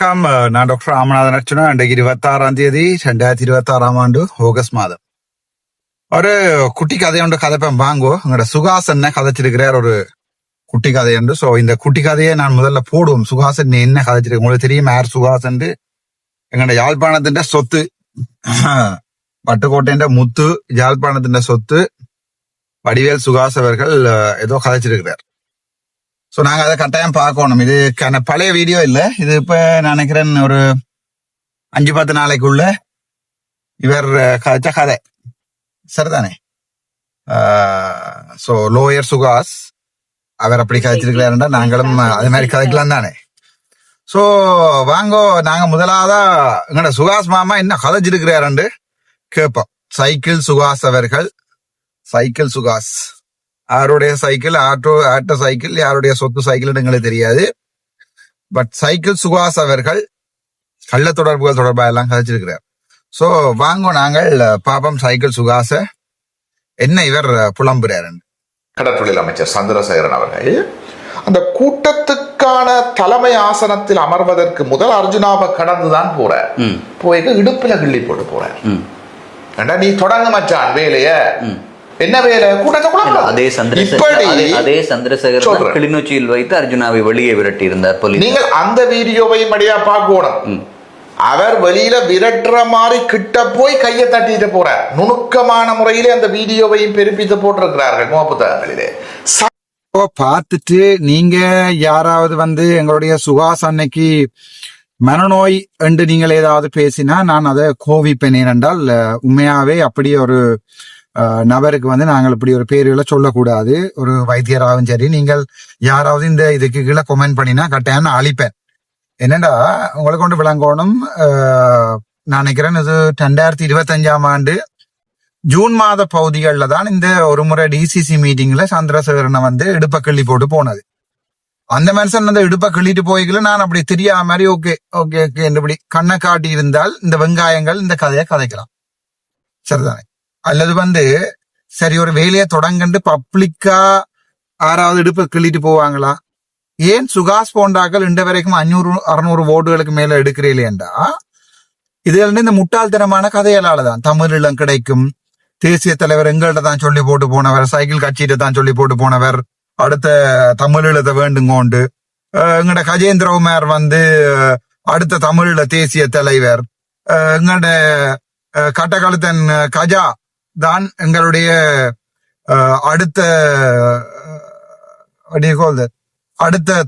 நான் டாக்டர் ராமநாதன் அர்ச்சனா. இன்றைக்கு 26/2026 ஆகஸ்ட் மாதம். ஒரு குட்டி கதையுண்டு கதைப்பேன் வாங்கோ. எங்களோட சுகாசன் கதைச்சிருக்கிறார் ஒரு குட்டி கதையுண்டு. சோ இந்த குட்டி கதையை நான் முதல்ல போடுவோம். சுகாசன் என்ன கதைச்சிருக்கு உங்களுக்கு தெரியும். யார் சுகாசன்? எங்களோட யாழ்ப்பாணத்தின் சொத்து, பட்டுக்கோட்டை முத்து, யாழ்ப்பாணத்தின் சொத்து வடிவேல் சுகாஸ் அவர்கள் ஏதோ கதைச்சிருக்கிறார். சோ நாங்க அதை கட்டாயம் பார்க்கணும். இது பழைய வீடியோ இல்ல, இது இப்ப நான் நினைக்கிறேன் ஒரு 5-10 நாளைக்குள்ள இவர் கதைச்ச கதை சரிதானே. சோ லோயர் சுகாஸ் அவர் அப்படி கதைச்சிருக்கிறாருண்டா நாங்களும் அதே மாதிரி கதைக்கலாம் தானே. சோ வாங்கோ, நாங்க முதலாவதா எங்கட சுகாஸ் மாமா என்ன கதைச்சிருக்கிறாரு கேட்போம். சைக்கிள் சுகாஸ் அவர்கள். சைக்கிள் சுகாஸ் யாருடைய சைக்கிள்? Auto cycle. யாருடைய சொத்து சைக்கிள் எங்களுக்கு தெரியாது. பட் சைக்கிள் சுகாஸ் அவர்கள் கள்ள தொடர்புகள் தொடர்பா எல்லாம் கதைச்சிருக்கிறார். சோ வாங்க நாங்கள் பாப்பம் சைக்கிள் சுகாச என்ன இவர் புலம்புறாரு. கடற்றொழில் அமைச்சர் சந்திரசேகரன் அவர்கள் அந்த கூட்டத்துக்கான தலைமை ஆசனத்தில் அமர்வதற்கு முதல் அர்ஜுனாவை கடந்துதான் போறார். போய் இடுப்புல கிள்ளி போட்டு போறார். நீ தொடங்க மச்சான் வேலைய. என்ன வேலை? அதே சந்திரசேகர் கிளிநொச்சியில் வைத்து அர்ஜுனாவை வெளியே விரட்டி இருந்தார் போலீஸ். நீங்கள் அந்த வீடியோவையும் மடியா பார்க்கணும். அவர் வெளியில விரட்டுற மாதிரி கிட்ட போய் கையை தட்டிட்டு போறார். நுணுக்கமான முறையிலே அந்த வீடியோவையும் பெருப்பித்து போட்டிருக்கிறார்கள் புத்தகங்களிலே. பார்த்துட்டு நீங்க யாராவது எங்களுடைய சுகாஸ் அன்னைக்கு மனநோய் என்று நீங்கள் ஏதாவது பேசினா நான் அதை கோவிப்பேன். ஏனென்றால் உண்மையாவே அப்படி ஒரு நபருக்கு நாங்கள் இப்படி ஒரு பேர்களை சொல்லக்கூடாது. ஒரு வைத்தியராகவும் சரி, நீங்கள் யாராவது இந்த இதுக்கு கீழே கொமெண்ட் பண்ணினா கட்டாயம் நான் அழிப்பேன். என்னடா உங்களுக்கு கொண்டு விளங்கணும். நான் நினைக்கிறேன் இது 2025 ஜூன் மாத பகுதிகளில் தான் இந்த ஒரு முறை டிசிசி மீட்டிங்ல சந்திரசேகரனை இடுப்ப கிள்ளி போட்டு போனது. அந்த மனுஷன் அந்த இடுப்ப கிள்ளிட்டு போய்கள நான் அப்படி தெரியாத மாதிரி ஓகே ஓகே ஓகே இப்படி கண்ணை காட்டி இருந்தால் இந்த வெங்காயங்கள் இந்த கதையை கதைக்கலாம் சரிதானே. அல்லது சரி ஒரு வேலையை தொடங்கண்டு பப்ளிக்கா யாராவது இடுப்ப கிள்ளிட்டு போவாங்களா? ஏன் சுகாஸ் போண்டாக்கள் இன்ற வரைக்கும் 500-600 ஓட்டுகளுக்கு மேல எடுக்கிறீங்களேண்டா இதுல இந்த முட்டாள்தனமான கதைகளாலதான். தமிழீழம் கிடைக்கும், தேசிய தலைவர் எங்கள்கிட்ட தான் சொல்லி போட்டு போனவர், சைக்கிள் கட்சியிட்ட தான் சொல்லி போட்டு போனவர், அடுத்த தமிழீழத்தை வேண்டுங்கோண்டு எங்கட கஜேந்திரகுமார் அடுத்த தமிழீழ தேசிய தலைவர், எங்கட கட்டகழுத்தன் கஜா தான் எங்களுடைய அடுத்த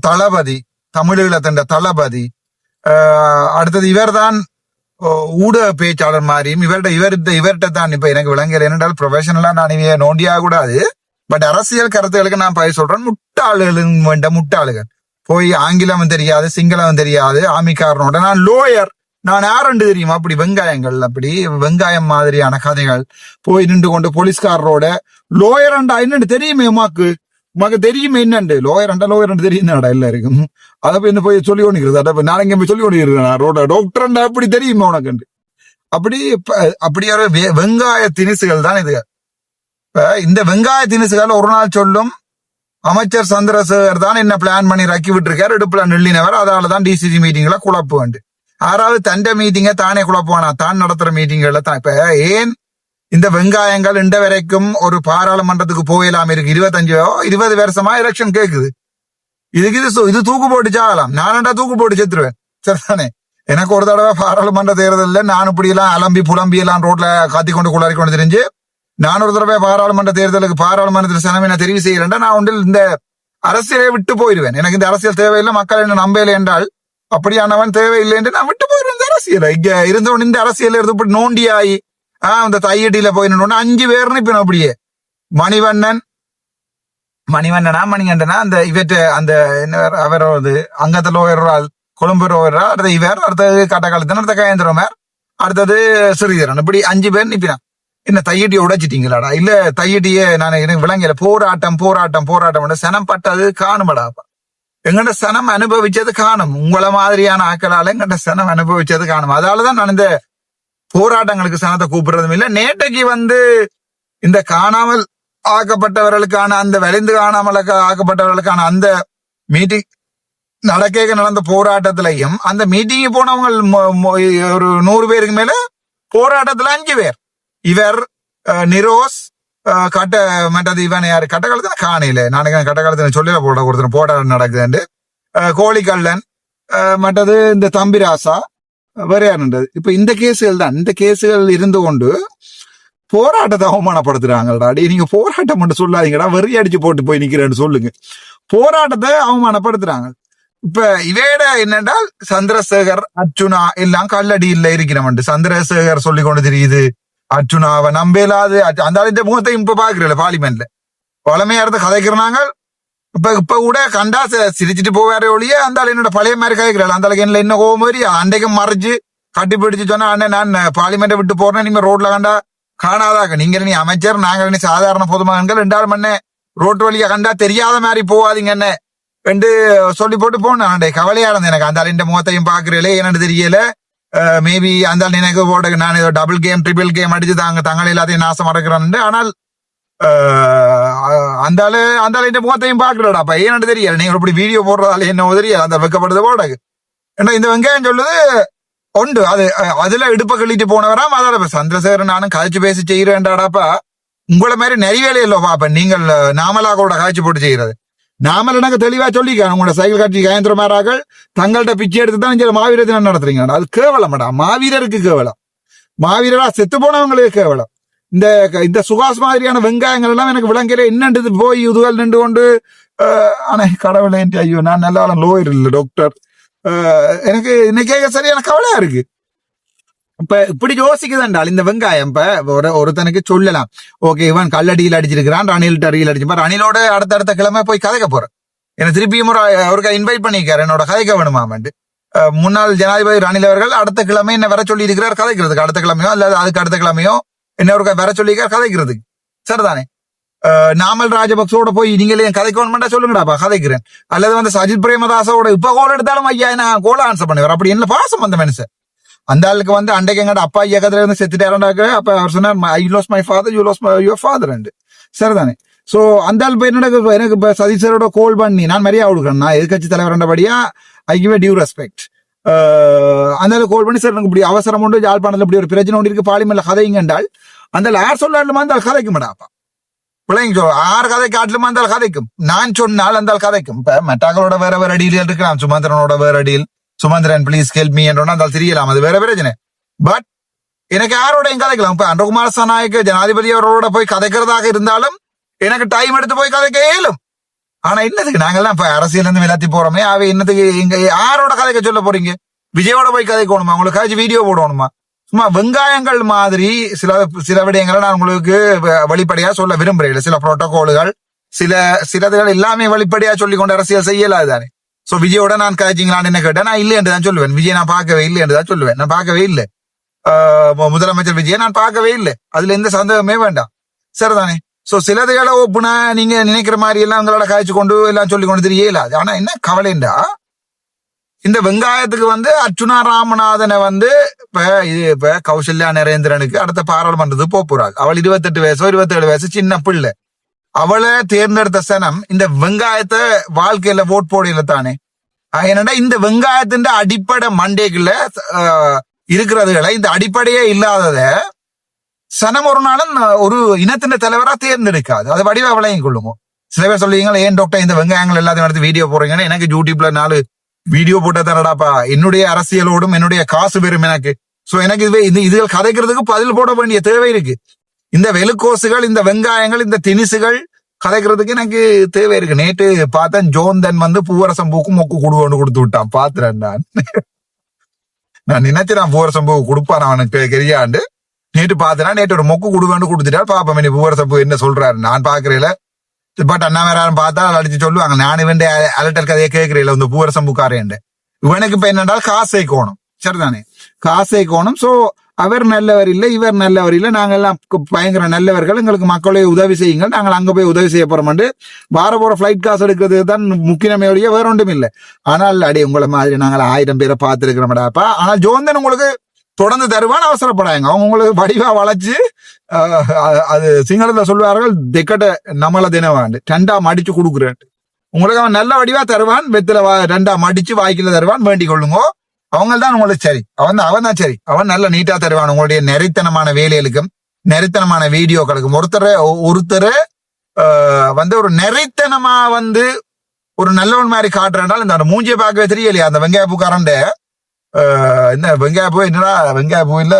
தளபதி, தமிழீழத்தின் தளபதி. அடுத்தது இவர் தான் ஊடக பேச்சாளர் மாதிரியும் இவர்கிட்ட தான் இப்ப எனக்கு விளங்கல. என்னென்றால் ப்ரொஃபஷனலா நான் இவ நோண்டியாக கூடாது. பட் அரசியல் கருத்துகளுக்கு நான் பயிர் சொல்றேன். முட்டாளுகள் போய் ஆங்கிலம் தெரியாது, சிங்களம் தெரியாது, ஆமிக்காரனோட நான் லோயர், நான் யாருண்டு தெரியும். அப்படி வெங்காயங்கள், அப்படி வெங்காயம் மாதிரியான கதைகள் போய் நின்று கொண்டு போலீஸ்காரரோட லோயர் அண்டா என்னன்னு தெரியுமே உமாக்கு தெரியுமே என்னண்டு லோயர் அண்டா தெரியும் எல்லாருக்கும். அதை போய் என்ன போய் சொல்லி கொண்டிருக்கிறது. நான் இங்க போய் சொல்லி கொண்டிருக்கிறேன் டாக்டர் அண்டா அப்படி தெரியுமே உனக்கு. அப்படி ஒரு வெங்காய திணிசுகள் தான் இது. இந்த வெங்காய திணிசுகள் ஒரு நாள் சொல்லும் அமைச்சர் சந்திரசேகர் தான் என்ன பிளான் பண்ணி ரக்கி விட்டுருக்காரு, இடுப்புல நெல்லினவர், அதனாலதான் டிசிசி மீட்டிங்ல குழப்பு வேண்டு. யாராவது தண்ட மீட்டிங்க தானே குழப்பானா? தான் நடத்துற மீட்டிங்கள்ல தான். இப்ப ஏன் இந்த வெங்காயங்கள் இன்ற வரைக்கும் ஒரு பாராளுமன்றத்துக்கு போயலாம் இருக்கு? 25-20 வருஷமா எலெக்ஷன் கேக்குது. இது தூக்கு போட்டு சாகலாம். நானண்டா தூக்கு போட்டு செத்துருவேன் சரிதானே. எனக்கு ஒரு தடவை பாராளுமன்ற தேர்தல்ல நான் இப்படி எல்லாம் அலம்பி புலம்பி எல்லாம் ரோட்ல காத்தி கொண்டு குளாரி கொண்டு தெரிஞ்சு நான் ஒரு தடவை பாராளுமன்ற தேர்தலுக்கு பாராளுமன்றத்தில் சனமே தெரிவு செய்யறேன்டா நான் ஒன்றில் இந்த அரசியலை விட்டு போயிடுவேன். எனக்கு இந்த அரசியல் தேவையில்லை, மக்கள் என்ன நம்பல என்றால் அப்படியானவன் தேவையில்லை என்று நான் விட்டு போயிருந்த அரசியல். இங்க இருந்தவன் இந்த அரசியல் இருந்து நோண்டியாயி அந்த தையடியில போயிடணும் 5 பேர்னு இப்ப அப்படியே மணிகண்டனா அந்த இவற்ற அந்த என்ன அவரோது அங்கத்துல ஒரு கொழும்பு அடுத்த இவர், அடுத்தது கட்டக்காலத்தன், அடுத்த கயந்திரமார், அடுத்தது ஸ்ரீதரன், இப்படி 5 பேர் நிப்பினான். என்ன தையடியை உடைச்சிட்டீங்களாடா? இல்ல தையடியே நான் எனக்கு விளங்கல. போராட்டம் சனம் பட்டது காணுமடாப்பா. எங்கட சனம் அனுபவிச்சது காணும். உங்களை மாதிரியான ஆக்களால எங்கட சனம் அனுபவிச்சது காணும். அதனாலதான் நான் இந்த போராட்டங்களுக்கு சனத்தை கூப்பிடுறதும் இல்லை. நேற்றைக்கு இந்த காணாமல் ஆக்கப்பட்டவர்களுக்கான அந்த வலிந்து காணாமல் ஆக்கப்பட்டவர்களுக்கான அந்த மீட்டிங் நடந்த போராட்டத்திலையும் அந்த மீட்டிங் போனவங்க ஒரு 100 பேருக்கு மேல போராட்டத்துல 5 பேர். இவர் நிரோஸ் மற்றது இவன் யாரு கட்டக்காலத்துல காணையில நாளைக்கு கட்டக்காலத்துல சொல்லிட போராட்டம் நடக்குதுண்டு, கோழிக்கல்லன், மற்றது இந்த தம்பிராசா வேற யாருன்றது. இப்ப இந்த கேஸுகள் தான், இந்த கேஸுகள் இருந்து கொண்டு போராட்டத்தை அவமானப்படுத்துறாங்கடா. நீங்க போராட்டம் மட்டும் சொல்லாதீங்கடா, வெறி அடிச்சு போட்டு போய் நிக்கிறேன்னு சொல்லுங்க. போராட்டத்தை அவமானப்படுத்துறாங்க. இப்ப இவேட என்னென்றால் சந்திரசேகர் அர்ச்சுனா எல்லாம் கல்லடியில் இருக்கிறவன். சந்திரசேகர் சொல்லி கொண்டு தெரியுது அர்ச்சுனாவை நம்பலாது. அந்த முகத்தை இப்ப பாக்குறல பார்லிமெண்ட்ல பழமையா இருந்து கதைக்கிறாங்க. இப்ப கூட கண்டா சிரிச்சுட்டு போவாரே ஒழிய அந்த என்னோட பழைய மாதிரி கதைக்கிறாள். அந்த என்ன என்ன கோவம் மாதிரி அன்றைக்கும் மறைச்சு கட்டி பிடிச்சு சொன்னா அண்ணன் நான் பார்லிமெண்ட்டை விட்டு போறேன், நீங்க ரோட்ல கண்டா காணாதாக்க, நீங்க நீ அமைச்சர், நாங்கள் நீ சாதாரண பொதுமகன்கள் 2 மணி ரோட்டு வழியா கண்டா தெரியாத மாதிரி போவாதீங்க என்ன என்று சொல்லி போட்டு போனேன். கவலையா இருந்தது எனக்கு. அந்த இந்த முகத்தையும் பாக்குறீங்களே என்னன்னு தெரியல. மேபி அந்த எனக்கு போட்டு நான் ஏதோ டபுள் கேம் ட்ரிபிள் கேம் அடிச்சு தங்களை எல்லாத்தையும் நாசம் மறக்கிறேன். ஆனால் அந்த இந்த முகத்தையும் பாக்குறடா அப்ப ஏன்னு தெரியல. நீங்க இப்படி வீடியோ போடுறதால என்ன தெரியல. அந்த வெக்கப்படுறது போடாது. ஏன்னா இந்த வெங்காயம் சொல்லுது உண்டு, அதுல இடுப்ப கிள்ளிட்டு போனவராம். அதால சந்திரசேகரன் நானும் கழிச்சு பேசி செய்யறேன்டாடாப்பா. உங்களை மாதிரி நிறைய வேலையில்ல பாப்ப நீங்கள் நாமலா கூட காய்ச்சி போட்டு செய்யறது. நாமல் எனக்கு தெளிவா சொல்லிக்க, உங்களோட சைக்கிள் காட்சி கயந்திரமாராக்கள் தங்கள்கிட்ட பிச்சை எடுத்து தான் மாவீர தினம் நடத்துறீங்க. அது கேவலமாடா, மாவீரருக்கு கேவலம், மாவீரரா செத்து போனவங்களுக்கு கேவலம். இந்த சுகாஸ் மாதிரியான வெங்காயங்கள் எல்லாம் எனக்கு விளங்கல. என்னன்றது போய் இதுவல் நின்று கொண்டு ஆனா கடவுளே ஐயோ நான் நல்லா லோயர் இல்லை டாக்டர். எனக்கு இன்னைக்கே சரியான கவலையா இருக்கு. இப்ப இப்படி யோசிக்குதுண்டால் இந்த வெங்காயம் இப்ப ஒருத்தனுக்கு சொல்லலாம், ஓகே இவன் கல்லடியில் அடிச்சிருக்கிறான், ரணில்கிட்ட ரீல் அடிச்சு ரணிலோட அடுத்த கிழமை போய் கதைக்க போறேன். என்ன திருப்பியும் அவருக்கு இன்வைட் பண்ணிக்காரு என்னோட கதைக்க வேணுமாமண்டு. முன்னாள் ஜனாதிபதி ரணில் அவர்கள் அடுத்த கிழமை என்ன வர சொல்லி இருக்கிறார் கதைக்கிறதுக்கு. அடுத்த கிழமையோ அல்லது அதுக்கு அடுத்த கிழமையோ என்ன ஒரு வர சொல்லியிருக்கார் கதைக்கிறதுக்கு. சரிதானே? நாமல் ராஜபக்சோட போய் நீங்களே கதைக்க வேணுமெண்டா சொல்லுங்கடாப்பா கதைக்கிறேன். அல்லது சஜித் பிரேமதாசோட இப்ப கோல் எடுத்தாலும் ஐயா நான் கோல ஆன்சர் பண்ணுவார். அப்படி என்ன பாசம் அந்த மனுஷன். அந்த ஆளுக்கு அன்றைக்கு எங்கட அப்பா இயக்கத்துல இருந்து செத்துட்டாருண்டாக்க அப்ப அவர் சொன்னார் I lost my father, you lost your father. சரிதானே? சோ அந்த ஆள் இப்ப எனக்கு இப்ப சதீஷரோட கோல் பண்ணி நான் மரியாதை கொடுக்குறேன். நான் எதிர்கட்சி தலைவர்ன்றபடியா ஐ கிவ் டியூ ரெஸ்பெக்ட். அந்த கோல் பண்ணி சார் எனக்கு இப்படி அவசரம் உண்டு, யாழ்ப்பாணத்துல இப்படி ஒரு பிரச்சனை ஒன்று இருக்கு, பார்லிமெண்ட்ல கதைங்க என்றால் அந்த யார் சொல்லாலுமா அந்த கதைக்க மாட்டாப்பா. பிள்ளைங்க ஆறு கதை காட்டிலுமா அந்த கதைக்கும். நான் சொன்னால் அந்த கதைக்கும். இப்ப மெட்டாக்களோட வேற அடியில் இருக்கலாம், சுமந்திரனோட வேற அடியில், சுமந்திரன் பிளீஸ் ஹெல்ப் மீ என்றோன்னா அந்த தெரியலாம், அது வேற பிரச்சனை. பட் எனக்கு யாரோடையும் கதைக்கலாம். இப்ப அன்றகுமார சனாய்க்கு ஜனாதிபதி அவரோட போய் கதைக்கிறதாக இருந்தாலும் எனக்கு டைம் எடுத்து போய் கதைக்க இயலும். ஆனா என்னதுக்கு நாங்கெல்லாம் இப்ப அரசியல் இருந்து விலத்தி போறோமே, அவை என்னத்துக்கு இங்க யாரோட கதைக்க சொல்ல போறீங்க? விஜயோட போய் கதைக்கணுமா? உங்களுக்கு காய்ச்சி வீடியோ போடணுமா? சும்மா வெங்காயங்கள் மாதிரி சில விடயங்களை நான் உங்களுக்கு வெளிப்படையா சொல்ல விரும்புறேன். சில புரோட்டோகால்கள் சிலதுகள் எல்லாமே வெளிப்படையா சொல்லி கொண்டு அரசியல் செய்யலாது தானே. சோ விஜயோட நான் காய்ச்சிங்களான்னு என்ன கேட்டேன், நான் இல்லை என்று தான் சொல்லுவேன். விஜய் நான் பார்க்கவே இல்லை என்று தான் சொல்லுவேன். நான் பார்க்கவே இல்லை. முதலமைச்சர் விஜய் நான் பார்க்கவே இல்லை. அதுல எந்த சந்தேகமே வேண்டாம். சரிதானே? சோ சிலதுகளை ஒப்புனா நீங்க நினைக்கிற மாதிரி எல்லாம் உங்களோட காய்ச்சி கொண்டு எல்லாம் சொல்லி கொண்டு தெரியலாது. ஆனா என்ன கவலைண்டா, இந்த வெங்காயத்துக்கு அர்ச்சுனா ராமநாதனை இப்ப கௌசல்யா நரேந்திரனுக்கு அடுத்த பாராளுமன்றத்துக்கு போறாள். அவள் 28 வயசோ 27 வயசு சின்ன பிள்ளை. அவளை தேர்ந்தெடுத்த சனம் இந்த வெங்காயத்தை வாழ்க்கையில ஓட் போடல தானே. ஏன்னா இந்த வெங்காயத்தின் அடிப்படை மண்டேக்குள்ள இருக்கிறதுகளை இந்த அடிப்படையே இல்லாதத சனம் ஒரு நாளும் ஒரு இனத்தின் தலைவரா தேர்ந்தெடுக்காது. அதை வடிவா விளையும் கொள்ளுங்க. சில பேர் சொல்லுவீங்க, ஏன் டாக்டர் இந்த வெங்காயங்கள் எல்லாத்தையும் எடுத்து வீடியோ போடுறீங்கன்னு. எனக்கு யூடியூப்ல 4 வீடியோ போட்ட தரடாப்பா. என்னுடைய அரசியலோடும் என்னுடைய காசு பெறும் எனக்கு. சோ எனக்கு இதுகள் கதைக்கிறதுக்கு பதில் போட வேண்டிய தேவை இருக்கு. இந்த வெளுக்கோசுகள், இந்த வெங்காயங்கள், இந்த திணிசுகள் கதைக்கிறதுக்கு எனக்கு தேவை இருக்கு. நேற்று பார்த்தேன், ஜோந்தன் பூவரசம் பூக்கு மொக்கு கொடுவோன்னு கொடுத்து விட்டான். பாத்துறேன் நான் நினைச்சு நான் பூவரசம் பூ கொடுப்பான் அவனுக்கு கெரியாண்டு. நேற்று பார்த்தேன்னா நேற்று ஒரு மொக்கு கொடுவேன்னு கொடுத்துட்டா பாப்பா நீ பூவரசம் பூ என்ன சொல்றாரு நான் பாக்குறேன். பட் அண்ணா வேற யாரும் பார்த்தா அடிச்சு சொல்லுவாங்க, நான் இவன் அலட்டல் கதையை கேட்கிறேன் இந்த பூவரசம் பூக்காரேன். இவனுக்கு இப்ப என்னென்றால் காசை கோணும். சரிதானே? காசை கோணும். சோ அவர் நல்லவர் இல்லை, இவர் நல்லவர் இல்லை, நாங்கெல்லாம் பயங்கர நல்லவர்கள், எங்களுக்கு மக்களே உதவி செய்யுங்கள், நாங்கள் அங்க போய் உதவி செய்ய போறோம். வார போற பிளைட் காசு எடுக்கிறது தான் முக்கியமே ஒழிய வேற ஒன்றும் இல்லை. ஆனால் அடி உங்களை மாதிரி நாங்கள் 1000 பேரை பார்த்துருக்கிறோம்டாப்பா. ஆனால் ஜோந்தன் உங்களுக்கு தொடர்ந்து தருவான், அவசரப்படாங்க. அவங்க உங்களுக்கு வடிவா வளைச்சு அது சிங்களத்துல சொல்வார்கள், தெக்கட்ட நம்மள தினவாண்டு 2ஆம் அடிச்சு கொடுக்குறேன். உங்களுக்கு அவன் நல்ல வடிவா தருவான், வெத்தில ரெண்டா மடிச்சு வாய்க்குள்ள தருவான், வேண்டிக் கொள்ளுங்க. அவங்க தான் உங்களுக்கு சரி, அவன் தான் சரி, அவன் நல்ல நீட்டா தருவான். உங்களுடைய நெறித்தனமான வேலைகளுக்கும் நெறித்தனமான வீடியோக்களுக்கும் ஒருத்தரை வந்து ஒரு நெறித்தனமா வந்து ஒரு நல்லவன் மாதிரி காட்டுறனால இந்த மூஞ்சியை பார்க்கவே தெரியலையா அந்த வெங்காய பூக்காரன். என்ன வெங்காய பூ, என்னடா வெங்காய பூ இல்ல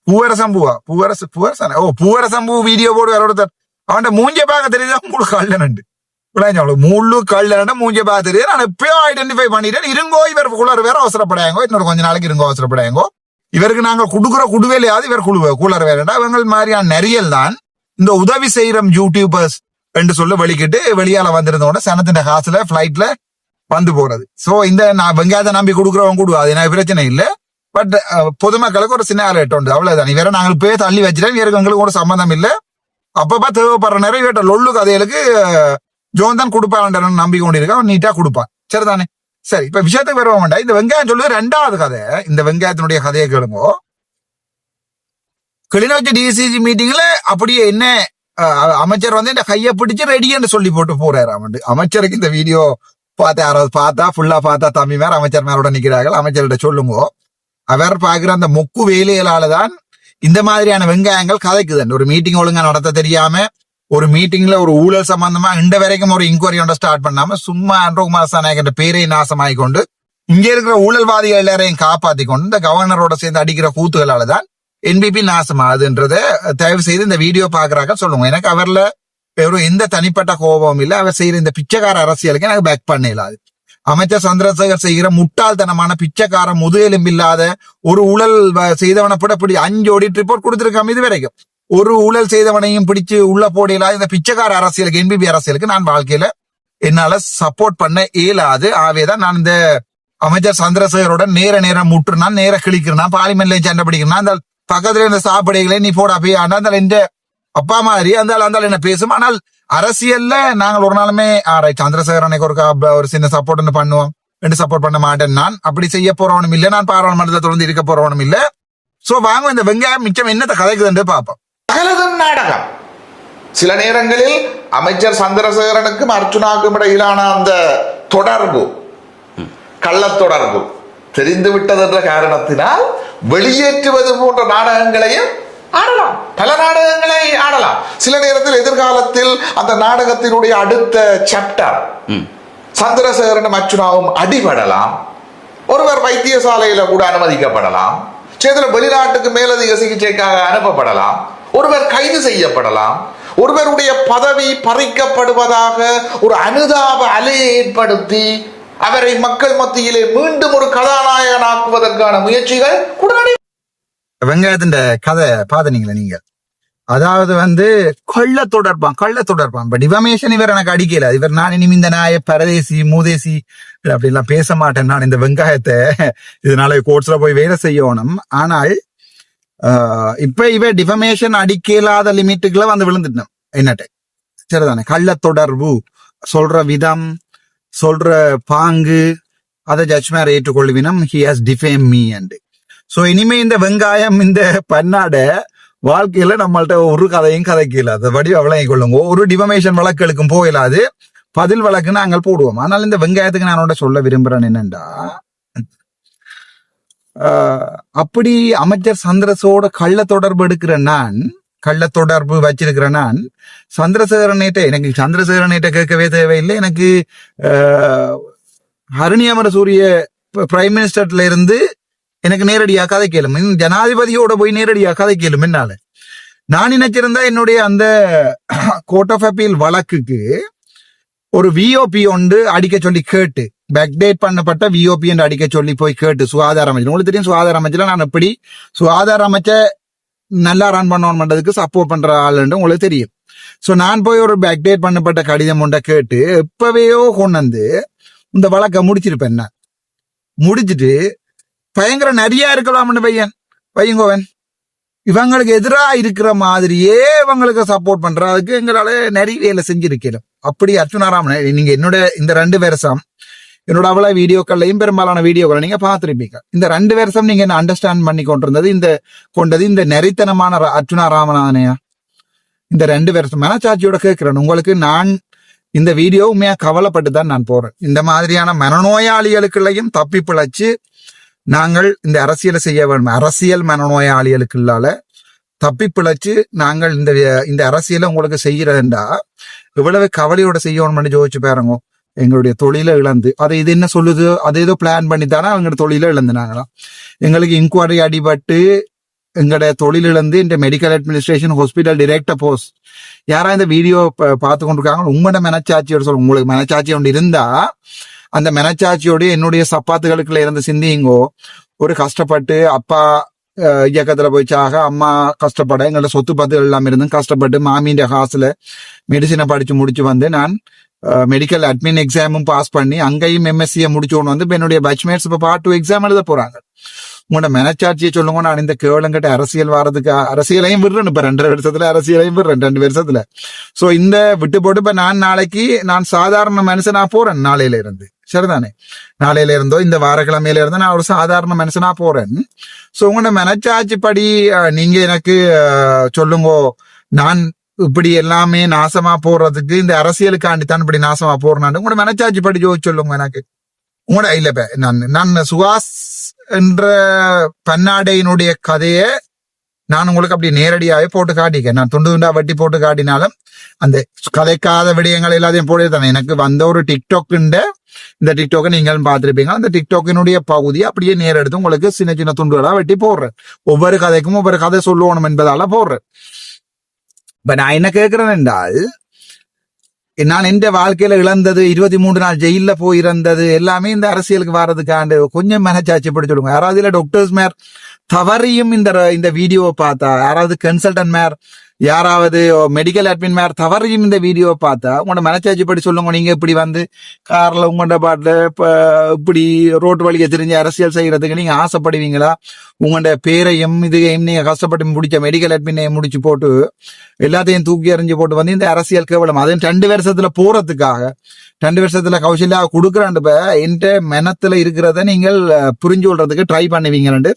பூவரசம்பூவா, பூவரசம்பூ வீடியோ போடு ஒருத்தர், அவன் மூஞ்சியை பார்க்க தெரியுதா முழு கள்ளனண்டு முள்ளு கள்ளன மூஞ்சியை பார்க்க தெரியுது. நான் எப்பயோ ஐடென்டிஃபை பண்ணிட்டேன். இருங்கோ, இவர் கூலர் வேற அவசரப்படாங்கோ, இன்னொரு கொஞ்ச நாளைக்கு இருங்கோ அவசரப்படாங்கோ. இவருக்கு நாங்க குடுக்குற குடுவேலையாவது இவர் கூலர் வேறண்டா. இவங்க மாதிரியான நெறியல் தான் இந்த உதவி செய்யற யூடியூபர்ஸ் என்று சொல்ல வெளிக்கிட்டு வெளியால வந்திருந்தோட சனத்தின் காசுல பிளைட்ல வந்து போறது. சோ இந்த நான் வெங்காயத்தை நம்பி கொடுக்குறவங்க கூடுவா, அது எனக்கு பிரச்சனை இல்லை. பட் பொதுமக்களுக்கு ஒரு சின்ன அலர்ட் உண்டு, அவ்வளவுதான். இவரை நாங்கள் போய் தள்ளி வச்சுட்டேன், இவருக்கு எங்களுக்கு கூட சம்பந்தம் இல்லை. அப்பப்ப தேவைப்படுற நேரம் இவர்கிட்ட லொல்லு கதைகளுக்கு ஜோன் கொடுப்பான் நம்பி கொண்டிருக்கான், நீட்டா கொடுப்பான். சரிதானே? சரி, இப்ப விஷயத்துக்கு வருவோம் வேண்டாம். இந்த வெங்காயம் சொல்லுது ரெண்டாவது கதை. இந்த வெங்காயத்தினுடைய கதையை கேளுங்க. கிளிநொச்சி டிசிசி மீட்டிங்ல அப்படியே என்ன அமைச்சர் வந்து இந்த கையை பிடிச்சு ரெடின்னு சொல்லி போட்டு போறாரு. அமைச்சருக்கு இந்த வீடியோ பார்த்தா யாராவது பார்த்தா ஃபுல்லா பார்த்தா தம்பி மேல அமைச்சர் மேலோட நிக்கிறார்கள். அமைச்சர்கிட்ட சொல்லுங்க, அவர் பாக்குற அந்த மொக்கு வேலைகளாலதான் இந்த மாதிரியான வெங்காயங்கள் கதைக்குது. ஒரு மீட்டிங் ஒழுங்கா நடத்த தெரியாம, ஒரு மீட்டிங்ல ஒரு ஊழல் சம்பந்தமா இந்த வரைக்கும் ஒரு இன்கொயரி ஒன்றை ஸ்டார்ட் பண்ணாம சும்மா அன்றகுமார் சாநாயகன்ற பேரை நாசமாகி கொண்டு இங்க இருக்கிற ஊழல்வாதிகள் எல்லாரையும் காப்பாத்தி கொண்டு இந்த கவர்னரோட சேர்ந்து அடிக்கிற கூத்துகளாலதான் என்பிபி நாசமாகுதுன்றத தயவு செய்து இந்த வீடியோ பாக்குறாக்க சொல்லுங்க. எனக்கு அவர்ல எந்த தனிப்பட்ட கோபமும் இல்லை. அவர் செய்யற இந்த பிச்சைக்கார அரசியலுக்கு எனக்கு பேக் பண்ண இல்லாது. அமைச்சர் சந்திரசேகர் செய்கிற முட்டாள்தனமான பிச்சைக்கார முதுகெலும்பில்லாத ஒரு ஊழல் செய்தவனை கூட இப்படி 5 ஆடிட் ரிப்போர்ட் கொடுத்திருக்காம இது வரைக்கும் ஒரு ஊழல் செய்தவனையும் பிடிச்சு உள்ள போடலாது. இந்த பிச்சைக்கார அரசியலுக்கு என்பிபி அரசியலுக்கு நான் வாழ்க்கையில என்னால சப்போர்ட் பண்ண இயலாது. ஆவேதான் நான் இந்த அமைச்சர் சந்திரசேகரோட நேரம் முட்டுறான், நேர கிழிக்கிறான், பார்லிமெண்ட்ல சண்டை பிடிக்கிறான். அந்த பக்கத்துல இந்த சாப்பிடைகளை நீ போடா போய் அந்த எந்த அப்பா மாதிரி அந்த என்ன பேசும். ஆனால் அரசியல்ல நாங்கள் ஒரு நாளுமே சந்திரசேகர் அன்னைக்கு ஒரு சின்ன சப்போர்ட் பண்ணுவோம், சப்போர்ட் பண்ண மாட்டேன். நான் அப்படி செய்ய போறவனும் இல்லை, நான் பாராளுமன்றத்தை தொடர்ந்து இருக்க போறவனும் இல்லை. சோ வாங்க இந்த வெங்காயம் மிச்சம் என்னத்தை கதைக்குதுன்னு பார்ப்போம். நாடகம் சில நேரங்களில் அமைச்சர் சந்திரசேகரனுக்கும் அர்ச்சுனாவுக்கும் இடையிலான அந்த தொடர்பு, கள்ள தொடர்பு தெரிந்து விட்டது என்ற காரணத்தினால் வெளியேற்றுவது போன்ற நாடகங்களையும் ஆடலாம், பல நாடகங்களை ஆடலாம். சில நேரத்தில் எதிர்காலத்தில் அந்த நாடகத்தினுடைய அடுத்த சாப்டர் சந்திரசேகரனும் அர்ச்சுனாவும் அடிபடலாம். ஒருவர் வைத்தியசாலையில கூட அனுமதிக்கப்படலாம், சில வெளிநாட்டுக்கு மேலதிக சிகிச்சைக்காக அனுப்பப்படலாம், ஒருவர் கைது செய்யப்படலாம், ஒருவருடைய பதவி பறிக்கப்படுவதாக ஒரு அனுதாப அலையை ஏற்படுத்தி அவரை மக்கள் மத்தியிலே மீண்டும் ஒரு கதாநாயகனாக்குவதற்கான முயற்சிகள் உடனடி. வெங்காயத்தின் கதை பாத்தீங்களா நீங்க? அதாவது வந்து கொள்ள தொடர்பான் பட் டிஃபமேஷன் இவர் எனக்கு அடிக்கல. இவர் நான் இனிமே இந்த நாய பரதேசி மூதேசி அப்படின்லாம் பேச மாட்டேன். நான் இந்த வெங்காயத்தை இதனால கோர்ட்ஸ்ல போய் வேலை செய்யணும். ஆனால் இப்ப இவ டிஃபமேஷன் அடிக்கலாத லிமிட்டுக்குள்ள வந்து விழுந்துட்டோம். என்னட்டு சரிதானே? கள்ள தொடர்பு சொல்ற விதம், சொல்ற பாங்கு, அதை ஜட்ஜ்மேர் ஏற்றுக்கொள்வினம். He has defame me and so இனிமே இந்த வெங்காயம் இந்த பன்னாட வாழ்க்கையில நம்மள்ட்ட ஒரு கதையும் கதைக்கல. அதை வடி விளங்கி கொள்ளுங்க. ஒரு டிஃபமேஷன் வழக்குகளுக்கும் போயிடாது, பதில் வழக்கு நாங்கள் போடுவோம். ஆனால் இந்த வெங்காயத்துக்கு நான் சொல்ல விரும்புறேன் என்னண்டா, அப்படி அமைச்சர் சந்திரசோட கள்ள தொடர்பு எடுக்கிற நான், கள்ள தொடர்பு வச்சிருக்கிற நான் சந்திரசேகரனேட்ட, எனக்கு சந்திரசேகரனேட்ட கேட்கவே தேவையில்லை. எனக்கு ஹரணி அமரசூரிய பிரைம் மினிஸ்டர்ல இருந்து எனக்கு நேரடியாக கதை கேளும், ஜனாதிபதியோட போய் நேரடியாக கதை கேளும். என்னால நான் நினைச்சிருந்தா என்னுடைய அந்த கோர்ட் ஆஃப் அப்பீல் வழக்குக்கு ஒரு விஓபி ஒன்று அடிக்க சொல்லி கேட்டு, பேக்டேட் பண்ணப்பட்ட விஓபி என்று அடிக்க சொல்லி போய் கேட்டு சுகாதார அமைச்சர், உங்களுக்கு தெரியும் சுகாதார அமைச்சர்ல நான் எப்படி சுகாதார அமைச்சர் நல்லா ரன் பண்ணணும்ன்றதுக்கு சப்போர்ட் பண்ற ஆளுன்னு உங்களுக்கு தெரியும். சோ நான் போய் ஒரு பேக்டேட் பண்ணப்பட்ட கடிதம் ஒன்றை கேட்டு எப்பவையோ கொண்டு வந்து இந்த வழக்கை முடிச்சிருப்பேன். நான் முடிச்சுட்டு பயங்கர நிறைய இருக்கலாம்னு பையங்கோவன் இவங்களுக்கு எதிராக இருக்கிற மாதிரியே இவங்களுக்கு சப்போர்ட் பண்றதுக்கு எங்களால நிறைய வேலை செஞ்சிருக்கணும். அப்படி அர்ச்சுனாராமன் நீங்க என்னோட இந்த 2 வருஷம் என்னோட அவ்வளவு வீடியோக்கள்லையும் பெரும்பாலான வீடியோக்களை நீங்க பார்த்திருப்பீங்க. இந்த 2 வருஷம் நீங்க என்ன அண்டர்ஸ்டாண்ட் பண்ணி கொண்டது இந்த நெறித்தனமான அர்ச்சுனா ராமநாதனையா? இந்த 2 வருஷம் மனச்சாட்சியோட கேட்கிறேன். உங்களுக்கு நான் இந்த வீடியோ உண்மையா கவலைப்பட்டு தான் நான் போறேன். இந்த மாதிரியான மனநோயாளிகளுக்குள்ளையும் தப்பி பிழைச்சு நாங்கள் இந்த அரசியலை செய்ய வேண்டும். அரசியல் மனநோயாளிகளுக்குள்ளால தப்பி பிழைச்சு நாங்கள் இந்த அரசியலை உங்களுக்கு செய்யறதுண்டா இவ்வளவு கவலையோட செய்யணும்னு யோசிச்சு பாருங்க. எங்களுடைய தொழிலை இழந்து அதை இது என்ன சொல்லுது, அதை ஏதோ பிளான் பண்ணித்தானே அவங்களோட தொழிலை இழந்துனாங்களாம். எங்களுக்கு இன்கொயரி அடிபட்டு எங்களோட தொழில் இழந்து இந்த medical administration hospital director post யாரா இந்த வீடியோ பார்த்து கொண்டிருக்காங்க உங்களோட மனச்சாட்சியோட சொல்லுங்க. உங்களுக்கு மனச்சாட்சி ஒன்று இருந்தா அந்த மனச்சாட்சியோட என்னுடைய சப்பாத்துகளுக்குள்ள இருந்து சிந்திங்கோ. ஒரு கஷ்டப்பட்டு அப்பா இயக்கத்துல போயிச்சாக, அம்மா கஷ்டப்பட எங்களோட சொத்து பத்து எல்லாம் இருந்தும் கஷ்டப்பட்டு மாமியின் காசுல மெடிசினை படிச்சு முடிச்சு வந்து நான் மெடிக்கல் அட்மின் எக்ஸாமும் பாஸ் பண்ணி அங்கேயும் எம்எஸ்சியை முடிச்சோன்னு வந்து என்னுடைய பேட்ச்மேட்ஸ் இப்ப பார்ட் 2 எக்ஸாம் எழுத போறாங்க. உங்களோட மனச்சாட்சியை சொல்லுங்க. நான் இந்த கேவலங்கிட்ட அரசியல் வாரதுக்கு அரசியலையும் விடுறேன். இப்ப 2 வருஷத்துல அரசியலையும் விடுறேன் 2 வருஷத்துல. சோ இந்த விட்டு போட்டு இப்ப நான் நாளைக்கு நான் சாதாரண மனுஷனா போறேன். நாளையில இருந்து சரிதானே, நாளையில இருந்தோ இந்த வாரக்கிழமையில இருந்து நான் ஒரு சாதாரண மனுஷனா போறேன். சோ உங்களோட மனச்சாட்சி படி நீங்க எனக்கு சொல்லுங்க. நான் இப்படி எல்லாமே நாசமா போறதுக்கு இந்த அரசியலுக்காண்டி தான் இப்படி நாசமா போறேன். உங்களோட மனச்சாட்சி படி சொல்லுங்க எனக்கு. உங்களோட இல்ல நான் சுகாஸ் என்ற பன்னாடையினுடைய கதையை நான் உங்களுக்கு அப்படி நேரடியாவே போட்டு காட்டிக்க. நான் துண்டு துண்டா வட்டி போட்டு காட்டினாலும் அந்த கதைக்காத விடயங்கள் எல்லாத்தையும் போட்டு எனக்கு வந்த ஒரு டிக்டாக் இந்த டிக்டாக்கை நீங்களும் பார்த்திருப்பீங்க. அந்த டிக்டாக்கினுடைய பகுதியை அப்படியே நேர எடுத்து உங்களுக்கு சின்ன சின்ன துண்டுகளா வெட்டி போடுறேன். ஒவ்வொரு கதைக்கும் ஒவ்வொரு கதை சொல்லணும் என்பதால போடுறேன். இப்ப நான் என்ன கேட்கிறேன் என்றால், நான் எந்த வாழ்க்கையில இழந்தது 23 நாள் ஜெயில போயிருந்தது எல்லாமே இந்த அரசியலுக்கு வர்றதுக்காண்டு கொஞ்சம் மனச்சாட்சி படி சொல்லுங்க. யாராவது இல்ல டாக்டர்ஸ் மேர் தவறியும் இந்த வீடியோவை பார்த்தா, யாராவது கன்சல்டன்ட் மேர், யாராவது மெடிக்கல் அட்மின் மேர் தவறியும் இந்த வீடியோவை பார்த்தா உங்களோட மனச்சாட்சி படி சொல்லுங்க. நீங்க இப்படி வந்து கார்ல உங்களோட பாட்டுல இப்படி ரோட்டு வழியை தெரிஞ்சு அரசியல் செய்யறதுக்கு நீங்க ஆசைப்படுவீங்களா? உங்களோட பேரையும் இதையும் நீங்க கஷ்டப்பட்டு முடிச்ச மெடிக்கல் அட்மினையும் முடிச்சு போட்டு எல்லாத்தையும் தூக்கி எறிஞ்சு போட்டு வந்து இந்த அரசியல் கேவலம் அதுவும் 2 வருஷத்துல போறதுக்காக 2 வருஷத்துல கௌசல்யா கொடுக்குறாண்டு என்ற மனத்துல இருக்கிறத நீங்கள் புரிஞ்சு கொள்றதுக்கு ட்ரை பண்ணுவீங்கன்னு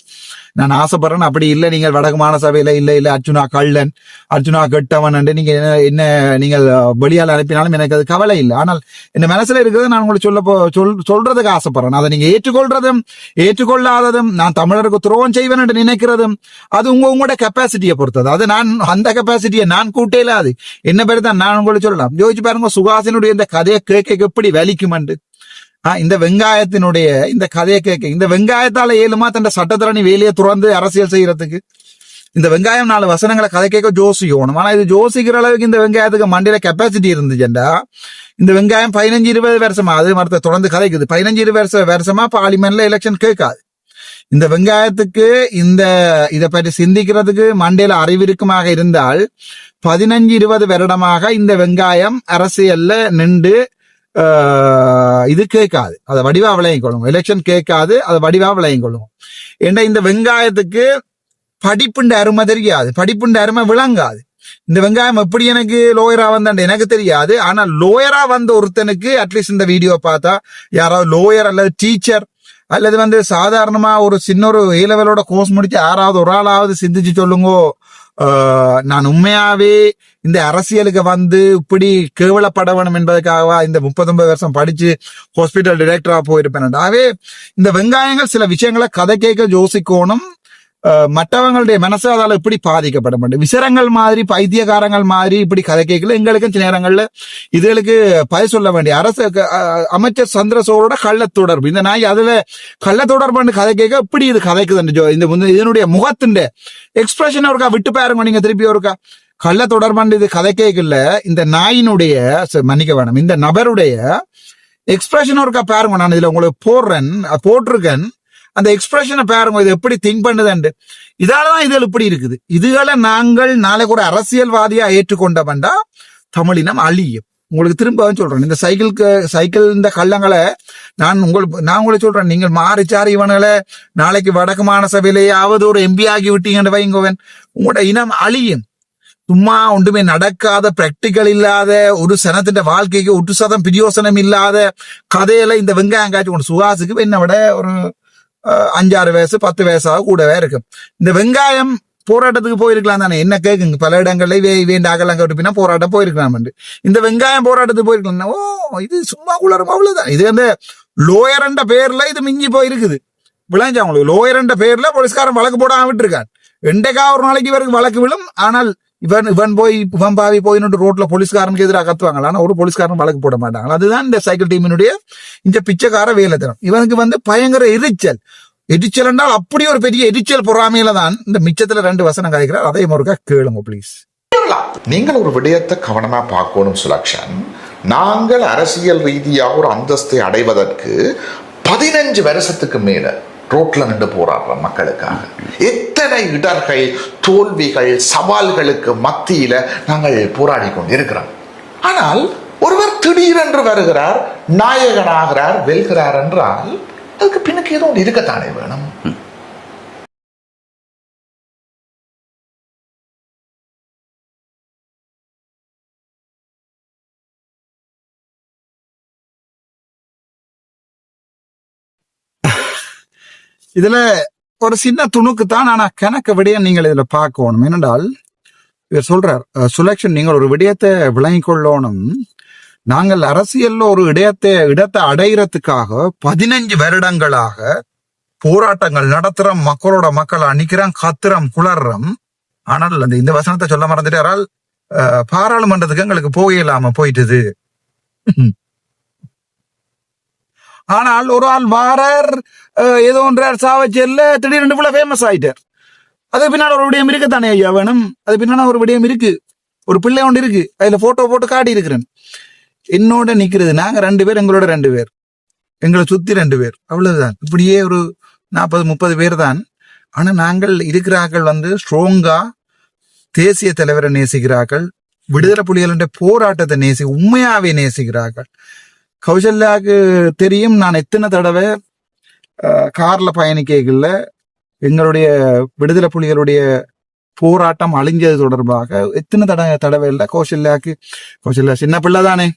நான் ஆசைப்படுறேன். அப்படி இல்லை நீங்கள் வடக்கு மாநசபையில இல்ல அர்ஜுனா கள்ளன், அர்ஜுனா கெட்டவன் நீங்க என்ன நீங்கள் வெளியால் அனுப்பினாலும் எனக்கு அது கவலை இல்லை. ஆனால் இந்த மனசுல இருக்கிறத நான் உங்களுக்கு சொல்றதுக்கு ஆசைப்படுறேன். அதை நீங்க ஏற்றுக்கொள்றதும் ஏற்றுக்கொள்ளாததும் நான் தமிழருக்கு துரோகம் செய்வேன் என்று நினைக்கிறதும் அது உங்களோட கெப்பாசிட்டியை பொறுத்தது. அது நான் அந்த கெப்பாசிட்டியை நான் கூட்டையில அது என்ன பேரு தான் நான் உங்களுக்கு சொல்லலாம். யோசிச்சு பாருங்க, சுகாசினுடைய இந்த கதையை கேட்க எப்படி வலிக்குமெண்டு. இந்த வெங்காயத்தினுடைய இந்த கதையை கேட்க இந்த வெங்காயத்தால ஏழுமா தன் சட்டத்திரணி வேலையை துறந்து அரசியல் செய்யறதுக்கு இந்த வெங்காயம் 4 வசனங்களை கதை கேட்க ஜோசிக்கணும். ஆனா இது ஜோசிக்கிற அளவுக்கு இந்த வெங்காயத்துக்கு மண்டியில கெப்பாசிட்டி இருந்துச்சுண்டா இந்த வெங்காயம் 15-20 வருஷமா அது மரத்தை தொடர்ந்து கதைக்குது. 15-20 வருஷமா பார்லிமெண்ட்ல எலெக்ஷன் கேட்காது. இந்த வெங்காயத்துக்கு இதை பற்றி சிந்திக்கிறதுக்கு மண்டையில அறிவிருக்குமாக இருந்தால் 15-20 வருடமாக இந்த வெங்காயம் அரசியல்ல நின்று இது கேட்காது. அதை வடிவா விளையும் கொள்ளும். எலெக்ஷன் கேட்காது, அதை வடிவா விளையும் கொள்ளும். ஏன்னா இந்த வெங்காயத்துக்கு படிப்புண்ட அருமை தெரியாது, படிப்புண்ட அருமை விளங்காது. இந்த வெங்காயம் எப்படி எனக்கு லோயரா வந்தாண்டு எனக்கு தெரியாது. ஆனா லோயரா வந்த ஒருத்தனுக்கு அட்லீஸ்ட் இந்த வீடியோ பார்த்தா யாராவது லோயர் அல்லது டீச்சர் அல்லது சாதாரணமா ஒரு சின்ன ஒரு A லெவலோட கோர்ஸ் முடிச்சு யாராவது ஒரு ஆளாவது சிந்திச்சு சொல்லுங்கோ, நான் உண்மையாவே இந்த அரசியலுக்கு இப்படி கேவலப்பட வேணும் என்பதற்காக இந்த 39 வருஷம் படிச்சு ஹாஸ்பிட்டல் டைரக்டரா போயிருப்பேன். ஆகவே இந்த வெங்காயங்கள் சில விஷயங்களை கதை கேட்க யோசிக்கணும். மற்றவங்களுடைய மனசு அதால இப்படி பாதிக்கப்பட மாட்டேன். விசரங்கள் மாதிரி பைத்தியகாரங்கள் மாதிரி இப்படி கதை கேட்கல. எங்களுக்கும் சில நேரங்கள்ல இதுகளுக்கு பய சொல்ல வேண்டிய அமைச்சர் சந்திரசோரோட கள்ள தொடர்பு இந்த நாய் அதுல கள்ள தொடர்பு கதை கேட்க இப்படி இது கதைக்குது. இந்த இதனுடைய முகத்தின் எக்ஸ்பிரஷன் ஒருக்கா விட்டு பாருங்க. நீங்க திருப்பி ஒருக்கா கள்ள தொடர்பாண்டு இது கதை கேட்கல. இந்த நாயினுடைய மன்னிக்க வேணும், இந்த நபருடைய எக்ஸ்பிரஷன் ஒருக்கா பாருங்க. நான் இதுல உங்களுக்கு போட்டிருக்கேன். அந்த எக்ஸ்பிரஷனை பாருங்க, இது எப்படி திங்க் பண்ணுதுண்டு. இதாலதான் இதுகள் இப்படி இருக்குது. இதுகளை நாங்கள் நாளைக்கு ஒரு அரசியல்வாதியா ஏற்றுக்கொண்டவன்டா தமிழினம் அழியும். உங்களுக்கு திரும்ப சொல்றேன், இந்த சைக்கிள் இந்த கள்ளங்களை நான் உங்களுக்கு சொல்றேன், நீங்கள் மாறிச்சாரி இவனங்களை நாளைக்கு வடக்கு மாநசபையிலேயாவது ஒரு MP ஆகி விட்டீங்கன்னு வைங்கோவன், உங்களோட இனம் அழியும். சும்மா ஒன்றுமே நடக்காத பிராக்டிக்கல் இல்லாத ஒரு சனத்தின் வாழ்க்கைக்கு 1% பிரியோசனம் இல்லாத கதையில இந்த வெங்காயம் காய்ச்சி கொண்டு சுகாசுக்கு என்னை விட ஒரு 5-6 வயசு 10 வயசாக கூடவே இருக்கும். இந்த வெங்காயம் போராட்டத்துக்கு போயிருக்கலாம் தானே, என்ன கேக்குங்க, பல இடங்கள்ல வேண்டாகலாம் கட்டுப்பினா போராட்டம் போயிருக்கலாம். இந்த வெங்காயம் போராட்டத்துக்கு போயிருக்கலாம். ஓ, இது சும்மா குளரும், அவ்வளவுதான். இது வந்து லோயர் என்ற பேர்ல இது மிஞ்சி போயிருக்குது. விளைஞ்சா உங்களுக்கு லோயர் என்ற பேர்ல போலீஸ்காரன் வழக்கு போடாம விட்டுருக்கான். ரெண்டைக்கா ஒரு நாளைக்கு இவருக்கு வழக்கு விழும். ஆனால் இவன் பாவி போய் ரோட்ல போலீஸ்காரனுக்கு எதிராக கத்துவாங்களா, ஆனா ஒரு போலீஸ்காரன் வழக்கு போட மாட்டாங்க. அதுதான் இந்த சைக்கிள் டீமினுடைய இந்த பிச்சைக்கார வேலைத்தனம். இவனுக்கு வந்து பயங்கர எரிச்சல் என்றால் அப்படி ஒரு பெரிய எரிச்சல் பொறாமையில தான் இந்த மிச்சத்துல 2 வசனம் காய்க்கிறார். அதே முருகா கேளுங்க ப்ளீஸ். நீங்கள் ஒரு விடயத்தை கவனமா பார்க்கணும் சுலக்ஷன். நாங்கள் அரசியல் ரீதியாக ஒரு அந்தஸ்தை அடைவதற்கு 15 வருஷத்துக்கு மேல ரோட்ல நின்று போராடுற மக்களுக்காக எத்தனை இடர்கள், தோல்விகள், சவால்களுக்கு மத்தியில நாங்கள் போராடி கொண்டிருக்கிறோம். ஆனால் ஒருவர் திடீரென்று வருகிறார், நாயகனாகிறார், வெல்கிறார் என்றால் அதுக்கு பின்னுக்கு ஏதோ ஒன்று இருக்கத்தானே வேணும். இதுல ஒரு சின்ன துணுக்கு தான், ஆனா கணக்கு விடயம் நீங்கள் இதுல பார்க்கணும். ஏனென்றால் இவர் சொல்றார், சுலக்ஷன் நீங்கள் ஒரு விடயத்தை விளங்கிக் கொள்ளணும். நாங்கள் அரசியல்ல ஒரு இடத்தை அடைகிறதுக்காக 15 வருடங்களாக போராட்டங்கள் நடத்துறோம், மக்களோட மக்கள் அணிக்கிறோம், கத்துறோம், குளர்றோம். ஆனால் அந்த இந்த வசனத்தை சொல்ல மறந்துட்டாரால் பாராளுமன்றத்துக்கு எங்களுக்கு போயிடலாம போயிட்டுது. ஆனால் ஒரு ஆள் வாரர் ஏதோ ஒன்றார் சாவச்சேரில திடீர்னு இவ்வளவு ஃபேமஸ் ஆயிட்டார். அது பின்னால ஒரு விடயம் இருக்குத்தானே ஐயா வேணும். அது பின்னால ஒரு விடயம் இருக்கு, ஒரு பிள்ளை ஒன்று இருக்கு, அதுல போட்டோ போட்டு காட்டி இருக்கிறேன். என்னோட நிக்கிறது நாங்க 2 பேர், எங்களோட 2 பேர், எங்களை சுத்தி 2 பேர், அவ்வளவுதான். இப்படியே ஒரு 40-30 பேர் தான். ஆனா நாங்கள் இருக்கிறார்கள் வந்து ஸ்ட்ராங்கா தேசிய தலைவரை நேசிக்கிறார்கள், விடுதலை புலிகளுடைய போராட்டத்தை உண்மையாவே நேசிக்கிறார்கள். கௌசல்யாவுக்கு தெரியும் நான் எத்தனை தடவை கார்ல பயணிக்கல எங்களுடைய விடுதலை புலிகளுடைய போராட்டம் அழிஞ்சது தொடர்பாக எத்தனை தடவை இல்லை. கௌசல்யா சின்ன பிள்ளை தானே,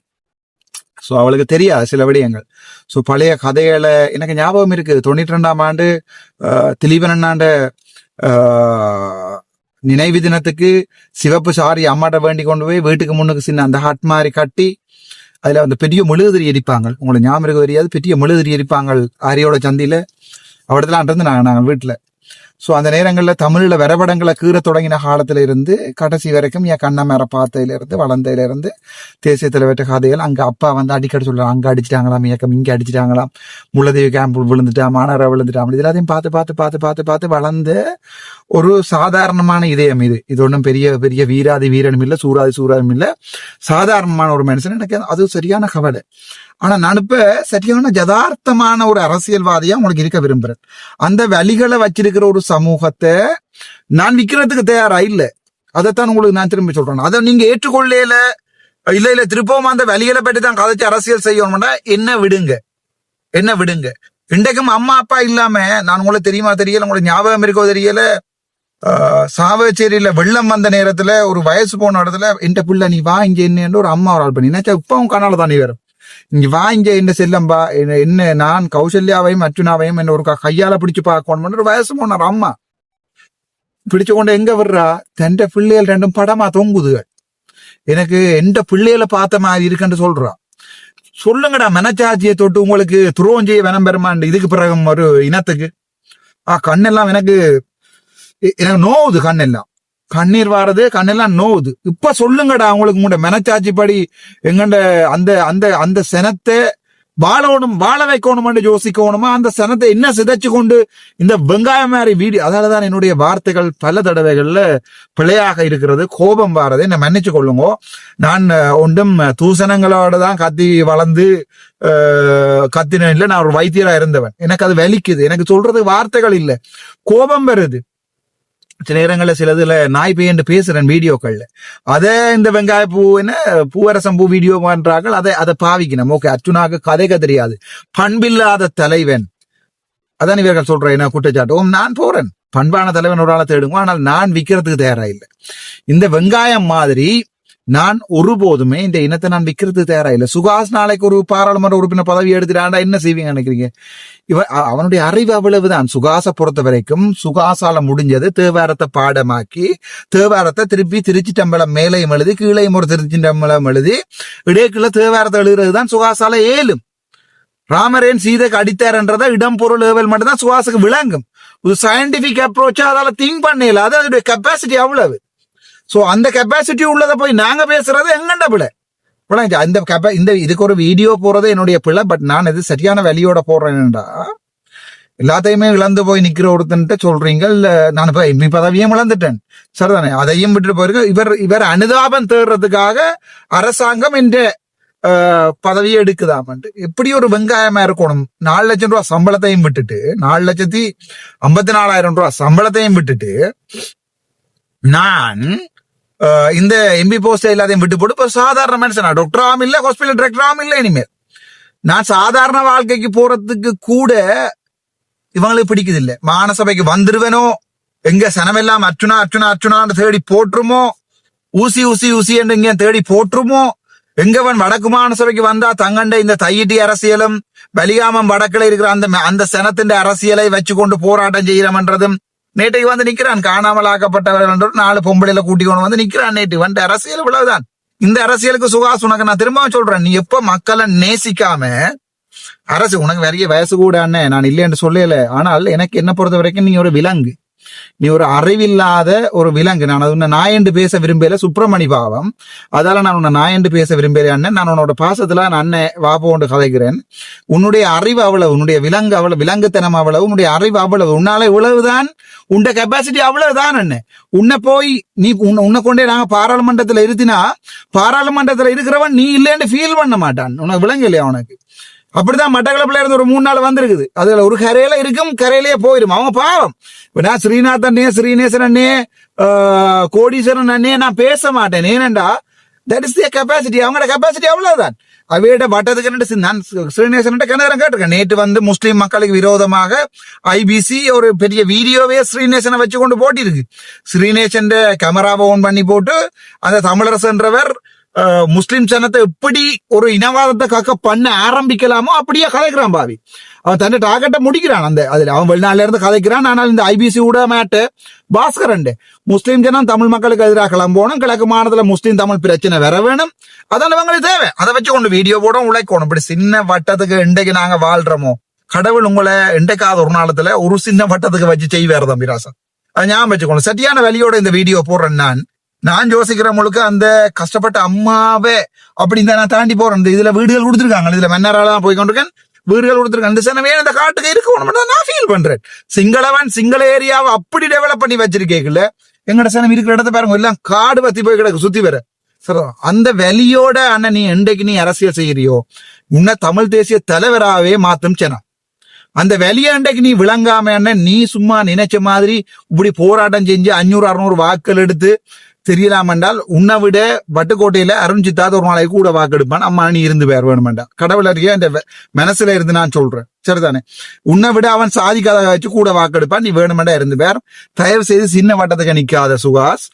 ஸோ அவளுக்கு தெரியாது சில விடயங்கள். ஸோ பழைய கதைகளை எனக்கு ஞாபகம் இருக்கு. 92ஆம் ஆண்டு திலீபன் அண்ணாண்ட நினைவு தினத்துக்கு சிவப்பு சாரி அம்மாட்ட வேண்டி கொண்டு போய் வீட்டுக்கு முன்னுக்கு சின்ன அந்த ஹட் மாதிரி கட்டி அதுல அந்த பெரிய மெழுகுதிரி எரிப்பாங்க. உங்களுக்கு ஞாபகம் இருக்க தெரியாது, பெரிய மெழுகுதிரி எரிப்பாங்க ஆரியோட சந்தியில. அவடத்துல இருந்து நாங்கள் வீட்டுல. ஸோ அந்த நேரங்களில் தமிழ்ல வரைபடங்களை கீற தொடங்கின காலத்துல இருந்து கடைசி வரைக்கும் என் கண்ண மேற பார்த்ததுல இருந்து வளர்ந்ததுல இருந்து தேசிய தலைவர்கிட்ட கதைகள். அங்க அப்பா வந்து அடிக்கடி சொல்றாங்க, அங்க அடிச்சிட்டாங்களாம் இயக்கம், இங்க அடிச்சிட்டாங்களாம், முள்ளதேவி கேம்ப் விழுந்துட்டா, மாணவரை விழுந்துட்டான். இதெல்லாத்தையும் பார்த்து பார்த்து பார்த்து பார்த்து பார்த்து வளர்ந்த ஒரு சாதாரணமான இதயம் இது. இது ஒன்றும் பெரிய பெரிய வீராதி வீரனும் இல்லை, சூராதியும் இல்லை, சாதாரணமான ஒரு மனுஷன். எனக்கு அது சரியான கவலை. ஆனா நான் இப்ப சரியான யதார்த்தமான ஒரு அரசியல்வாதியா உங்களுக்கு இருக்க விரும்புறேன். அந்த வழிகளை வச்சிருக்கிற ஒரு சமூகத்தை நான் விற்கிறதுக்கு தயாரா இல்ல. அதைத்தான் உங்களுக்கு நான் திரும்பி சொல்றேன். அதை நீங்க ஏற்றுக்கொள்ளல, இல்ல திருப்பவும் அந்த வழிகளை பற்றி தான் கதைச்சு அரசியல் செய்யணும்னா என்ன விடுங்க. இன்றைக்கும் அம்மா அப்பா இல்லாம, நான் உங்களுக்கு தெரியுமா தெரியல, உங்களுக்கு ஞாபகம் இருக்கோ தெரியல, சாவச்சேரியில வெள்ளம் வந்த நேரத்துல ஒரு வயசு போன இடத்துல என் பிள்ளை நீ வா இங்க என்ன ஒரு அம்மா ஒரு ஆள் பண்ணி நினைச்சா இப்பவும் கனால தானே வரும். இங்க வா இங்க என்ன செல்லம்பா என்ன, நான் கௌசல்யாவையும் அர்ஜுனாவையும் என்ன ஒரு கையால பிடிச்சு பார்க்கணும். ஒரு வயசு போனார் அம்மா பிடிச்சு கொண்டு எங்க வர்றா, தன் பிள்ளைகள் 2 படமா தொங்குதுகள். எனக்கு எந்த பிள்ளைகளை பார்த்த மாதிரி இருக்குன்னு சொல்றா. சொல்லுங்கடா, மனச்சாட்சியை தொட்டு உங்களுக்கு துரோகம் செய்ய வேணம் பெருமாண்டு. இதுக்கு பிறகு ஒரு இனத்துக்கு கண்ணெல்லாம் எனக்கு நோவுது, கண்ணீர் வாரது, கண்ணெல்லாம் நோவுது. இப்ப சொல்லுங்கடா, உங்களுக்கு உங்களோட மனச்சாட்சி படி எங்கண்ட அந்த அந்த அந்த சனத்தை வாழ வைக்கணும்னு யோசிக்கணுமா? அந்த சனத்தை என்ன சிதைச்சு கொண்டு இந்த வெங்காயம் மாதிரி வீடியோ. அதனாலதான் என்னுடைய வார்த்தைகள் பல தடவைகள்ல பிழையாக இருக்கிறது, கோபம் வாரது, என்ன மன்னிச்சு கொள்ளுங்க. நான் ஒன்றும் தூசணங்களோட தான் கத்தி வளர்ந்து கத்தின இல்லை. நான் ஒரு வைத்தியரா இருந்தவன், எனக்கு அது வலிக்குது. எனக்கு சொல்றது வார்த்தைகள் இல்லை, கோபம் வருது. சில நேரங்களில் சிலதுல நாய் பேண்டு பேசுறேன் வீடியோக்கள்ல. அதை இந்த வெங்காய பூ என்ன பூவரசம் பூ வீடியோ பண்றார்கள், அதை பாவிக்கணும். ஓகே, அர்ஜுனாக்கு கதைக்க தெரியாது, பண்பில்லாத தலைவன், அதான் இவர்கள் சொல்றேன். என்ன குற்றச்சாட்டு? நான் போறேன், பண்பான தலைவன் ஒரு ஆளை தேடுங்க, ஆனால் நான் விற்கிறதுக்கு தயாரா இல்லை. இந்த வெங்காயம் மாதிரி நான் ஒருபோதுமே இந்த இனத்தை நான் விற்கிறது தயாரா இல்லை. சுகாஸ் நாளைக்கு ஒரு பாராளுமன்ற உறுப்பினர் பதவி எடுத்துட்டாண்டா என்ன செய்வீங்க நினைக்கிறீங்க? அவனுடைய அறிவு அவ்வளவுதான். சுகாசை பொறுத்த வரைக்கும் சுகாசால முடிஞ்சது தேவாரத்தை பாடமாக்கி தேவாரத்தை திருப்பி திருச்சி டம்பளம் மேலையும் எழுதி கீழையும் ஒரு திருச்சி டம்பளம் எழுதி இடைக்குள்ள தேவாரத்தை எழுதுறதுதான் சுகாசால ஏலும். ராமரேன் சீதைக்கு அடித்தார்ன்றதை இடம் பொருள் ஏவல் மட்டும்தான் சுகாசுக்கு விளங்கும். ஒரு சயின்டிபிக் அப்ரோச்சா அதால திங்க் பண்ணல. அது அதோடைய கெப்பாசிட்டி அவ்வளவு. சோ அந்த கெப்பாசிட்டி உள்ளதை போய் நாங்க பேசுறது எங்கண்ட பிள்ளை இந்த இதுக்கு ஒரு வீடியோ போறது என்னுடைய பிள்ளை. பட் நான் இது சரியான வழியோட போடுறேன்டா. எல்லாத்தையுமே இழந்து போய் நிக்கிற ஒருத்தன்ட்டு சொல்றீங்க. நான் இப்ப எம்பி பதவியும் இழந்துட்டேன், சரிதானே? அதையும் விட்டுட்டு போயிருக்க. இவர் அனுதாபம் தேடுறதுக்காக அரசாங்கம் என்ற பதவியை எடுக்குதாமன்ட்டு எப்படி ஒரு வெங்காயமா இருக்கணும். 4 லட்சம் ரூபாய் சம்பளத்தையும் விட்டுட்டு 4,54,000 ரூபாய் சம்பளத்தையும் விட்டுட்டு நான் இந்த எம்பி போஸ்ட் எல்லாத்தையும் விட்டு போட்டு இப்ப சாதாரண மனுஷனா டாக்டராம் இல்ல, ஹாஸ்பிட்டல் டிரெக்டராம் இல்ல. இனிமேல் நான் சாதாரண வாழ்க்கைக்கு போறதுக்கு கூட இவங்களுக்கு பிடிக்குது இல்ல. மாநசபைக்கு வந்துருவேனோ, எங்க சனமெல்லாம் அர்ச்சுனா அர்ச்சுனா அர்ச்சுனான்னு தேடி போட்டுருமோ, ஊசி ஊசி ஊசி என்று இங்க தேடி போட்டுருமோ, எங்கவன் வடக்கு மாநசபைக்கு வந்தா தங்கண்ட இந்த தையிட்டி அரசியலும் பலிகாமம் வடக்குல இருக்கிற அந்த சனத்தின் அரசியலை வச்சு கொண்டு போராட்டம் செய்யறோம்ன்றதும் நேற்றைக்கு வந்து நிக்கிறான். காணாமல் ஆக்கப்பட்டவர்கள் என்று 4 பொம்பளையில கூட்டி கொண்டு வந்து நிக்கிறான். நேற்று வந்து அரசியல் இவ்வளவுதான். இந்த அரசியலுக்கு சுகாஸ் உனக்கு நான் திரும்ப சொல்றேன், நீ எப்ப மக்களை நேசிக்காம அரசு உனக்கு நிறைய வயசு கூட அண்ணே நான் இல்லைன்னு சொல்லல. ஆனால் எனக்கு என்ன பொறுத்த வரைக்கும் நீ ஒரு விலங்கு, நீ ஒரு அறிவில்லாத ஒரு விலங்கு. நான் அது உன்னை நாயண்டு பேச விரும்பல, சுப்பிரமணி பாவம். அதால நான் உன்னை நாயண்டு பேச விரும்பல அண்ணன். நான் உன்னோட பாசத்துல நான் அண்ணன் வாப்ப கொண்டு கதைக்கிறேன். உன்னுடைய அறிவு அவ்வளவு, உன்னுடைய விலங்கு அவ்வளவு, விலங்குத்தனம் அவ்வளவு, உன்னுடைய அறிவு அவ்வளவு, உன்னால இவ்வளவுதான், உன்ட கெப்பாசிட்டி அவ்வளவுதான் அண்ணன். உன்னை போய் நீ உன்னை கொண்டே நாங்க பாராளுமன்றத்துல இருத்தினா பாராளுமன்றத்துல இருக்கிறவன் நீ இல்லைன்னு ஃபீல் பண்ண மாட்டான். உனக்கு விலங்கு இல்லையா உனக்கு? அப்படிதான் மட்டக்களப்புல இருந்து ஒரு 3 நாள் வந்திருக்குது. அதுல ஒரு கரையில இருக்கும், கரையிலேயே போயிடும். அவங்க பாவம். இப்ப நான் ஸ்ரீநாத் அண்ணே, ஸ்ரீநேசன் அண்ணே, கோடீஸ்வரன் அண்ணே நான் பேச மாட்டேன். ஏனண்டா தட் இஸ் தி கெப்பாசிட்டி. அவங்களோட கெப்பாசிட்டி அவ்வளவுதான். அவையிட வட்டத்துக்கு நான் ஸ்ரீநேசன் கிணறம் கேட்டிருக்கேன். நேற்று வந்து முஸ்லீம் மக்களுக்கு விரோதமாக ஐபிசி ஒரு பெரிய வீடியோவே ஸ்ரீநேசனை வச்சு கொண்டு போட்டிருக்கு. ஸ்ரீநேசன் கேமராவை ஓன் பண்ணி போட்டு அந்த தமிழரசன்றவர் முஸ்லிம் சனத்தை எப்படி ஒரு இனவாதத்தை காக்க பண்ண ஆரம்பிக்கலாமோ அப்படியே கதைக்கிறான் பாவி. அவன் தன்னை டார்கெட்டை முடிக்கிறான். அந்த அதுல அவன் வெளிநாட்டுல இருந்து கதைக்கிறான். ஆனால் இந்த ஐபிசி கூட மேட்டு பாஸ்கரன் முஸ்லீம் ஜனம் தமிழ் மக்களுக்கு எதிராக கிளம்போனும், கிழக்கு மாநிலத்துல முஸ்லீம் தமிழ் பிரச்சனை வர வேணும், அதான அவங்களுக்கு தேவை. அதை வச்சு கொண்டு வீடியோ போட உழைக்கணும். இப்படி சின்ன வட்டத்துக்கு இன்றைக்கு நாங்க வாழ்றோமோ, கடவுள் உங்களை இன்றைக்காத ஒரு நாளத்துல ஒரு சின்ன வட்டத்துக்கு வச்சு செய்வார் தம்பி ராசன். அதை ஞாபகம் வச்சுக்கணும். சரியான வழியோட இந்த வீடியோ போடுறேன். நான் யோசிக்கிற முழுக்க அந்த கஷ்டப்பட்ட அம்மாவே அப்படின்னு நான் தாண்டி போறேன். இதுல வீடுகள் கொடுத்துருக்காங்க, இதுல மன்னரால தான் போய் கொண்டிருக்கேன், வீடுகள் கொடுத்துருக்காங்க. இந்த சனமே இந்த காட்டுக்கு இருக்கணும் நான் ஃபீல் பண்றேன். சிங்கள ஏரியாவை அப்படி டெவலப் பண்ணி வச்சிருக்கேங்கல்ல. எங்கட சனம் இருக்கிற இடத்த பாருங்க, எல்லாம் காடு பத்தி போய் கிடக்கு சுத்தி வர. சரி, அந்த வெளியோட அண்ணன் நீ என்றைக்கு நீ அரசியல் செய்யறியோ உன்னை தமிழ் தேசிய தலைவராகவே மாத்தும் சனம். அந்த வெளியாண்டைக்கு நீ விளங்காம அண்ணன் நீ சும்மா நினைச்ச மாதிரி இப்படி போராட்டம் செஞ்சு 500-600 வாக்கள் எடுத்து தெரியலாம் என்றால் உன்னை விட வட்டுக்கோட்டையில அருண்ஜித்தாத ஒரு நாளைக்கு கூட வாக்கெடுப்பான். அம்மா நீ இருந்து பேர் வேணுமெண்டா கடவுள் அறிய இந்த மனசுல இருந்து நான் சொல்றேன். சரிதானே? உன்னை விட அவன் சாதிக்காத வச்சு கூட வாக்கெடுப்பான். நீ வேணுமெண்டா இருந்து பேர். தயவு செய்து சின்ன வட்டத்துக்கு நிக்காத சுகாஸ்.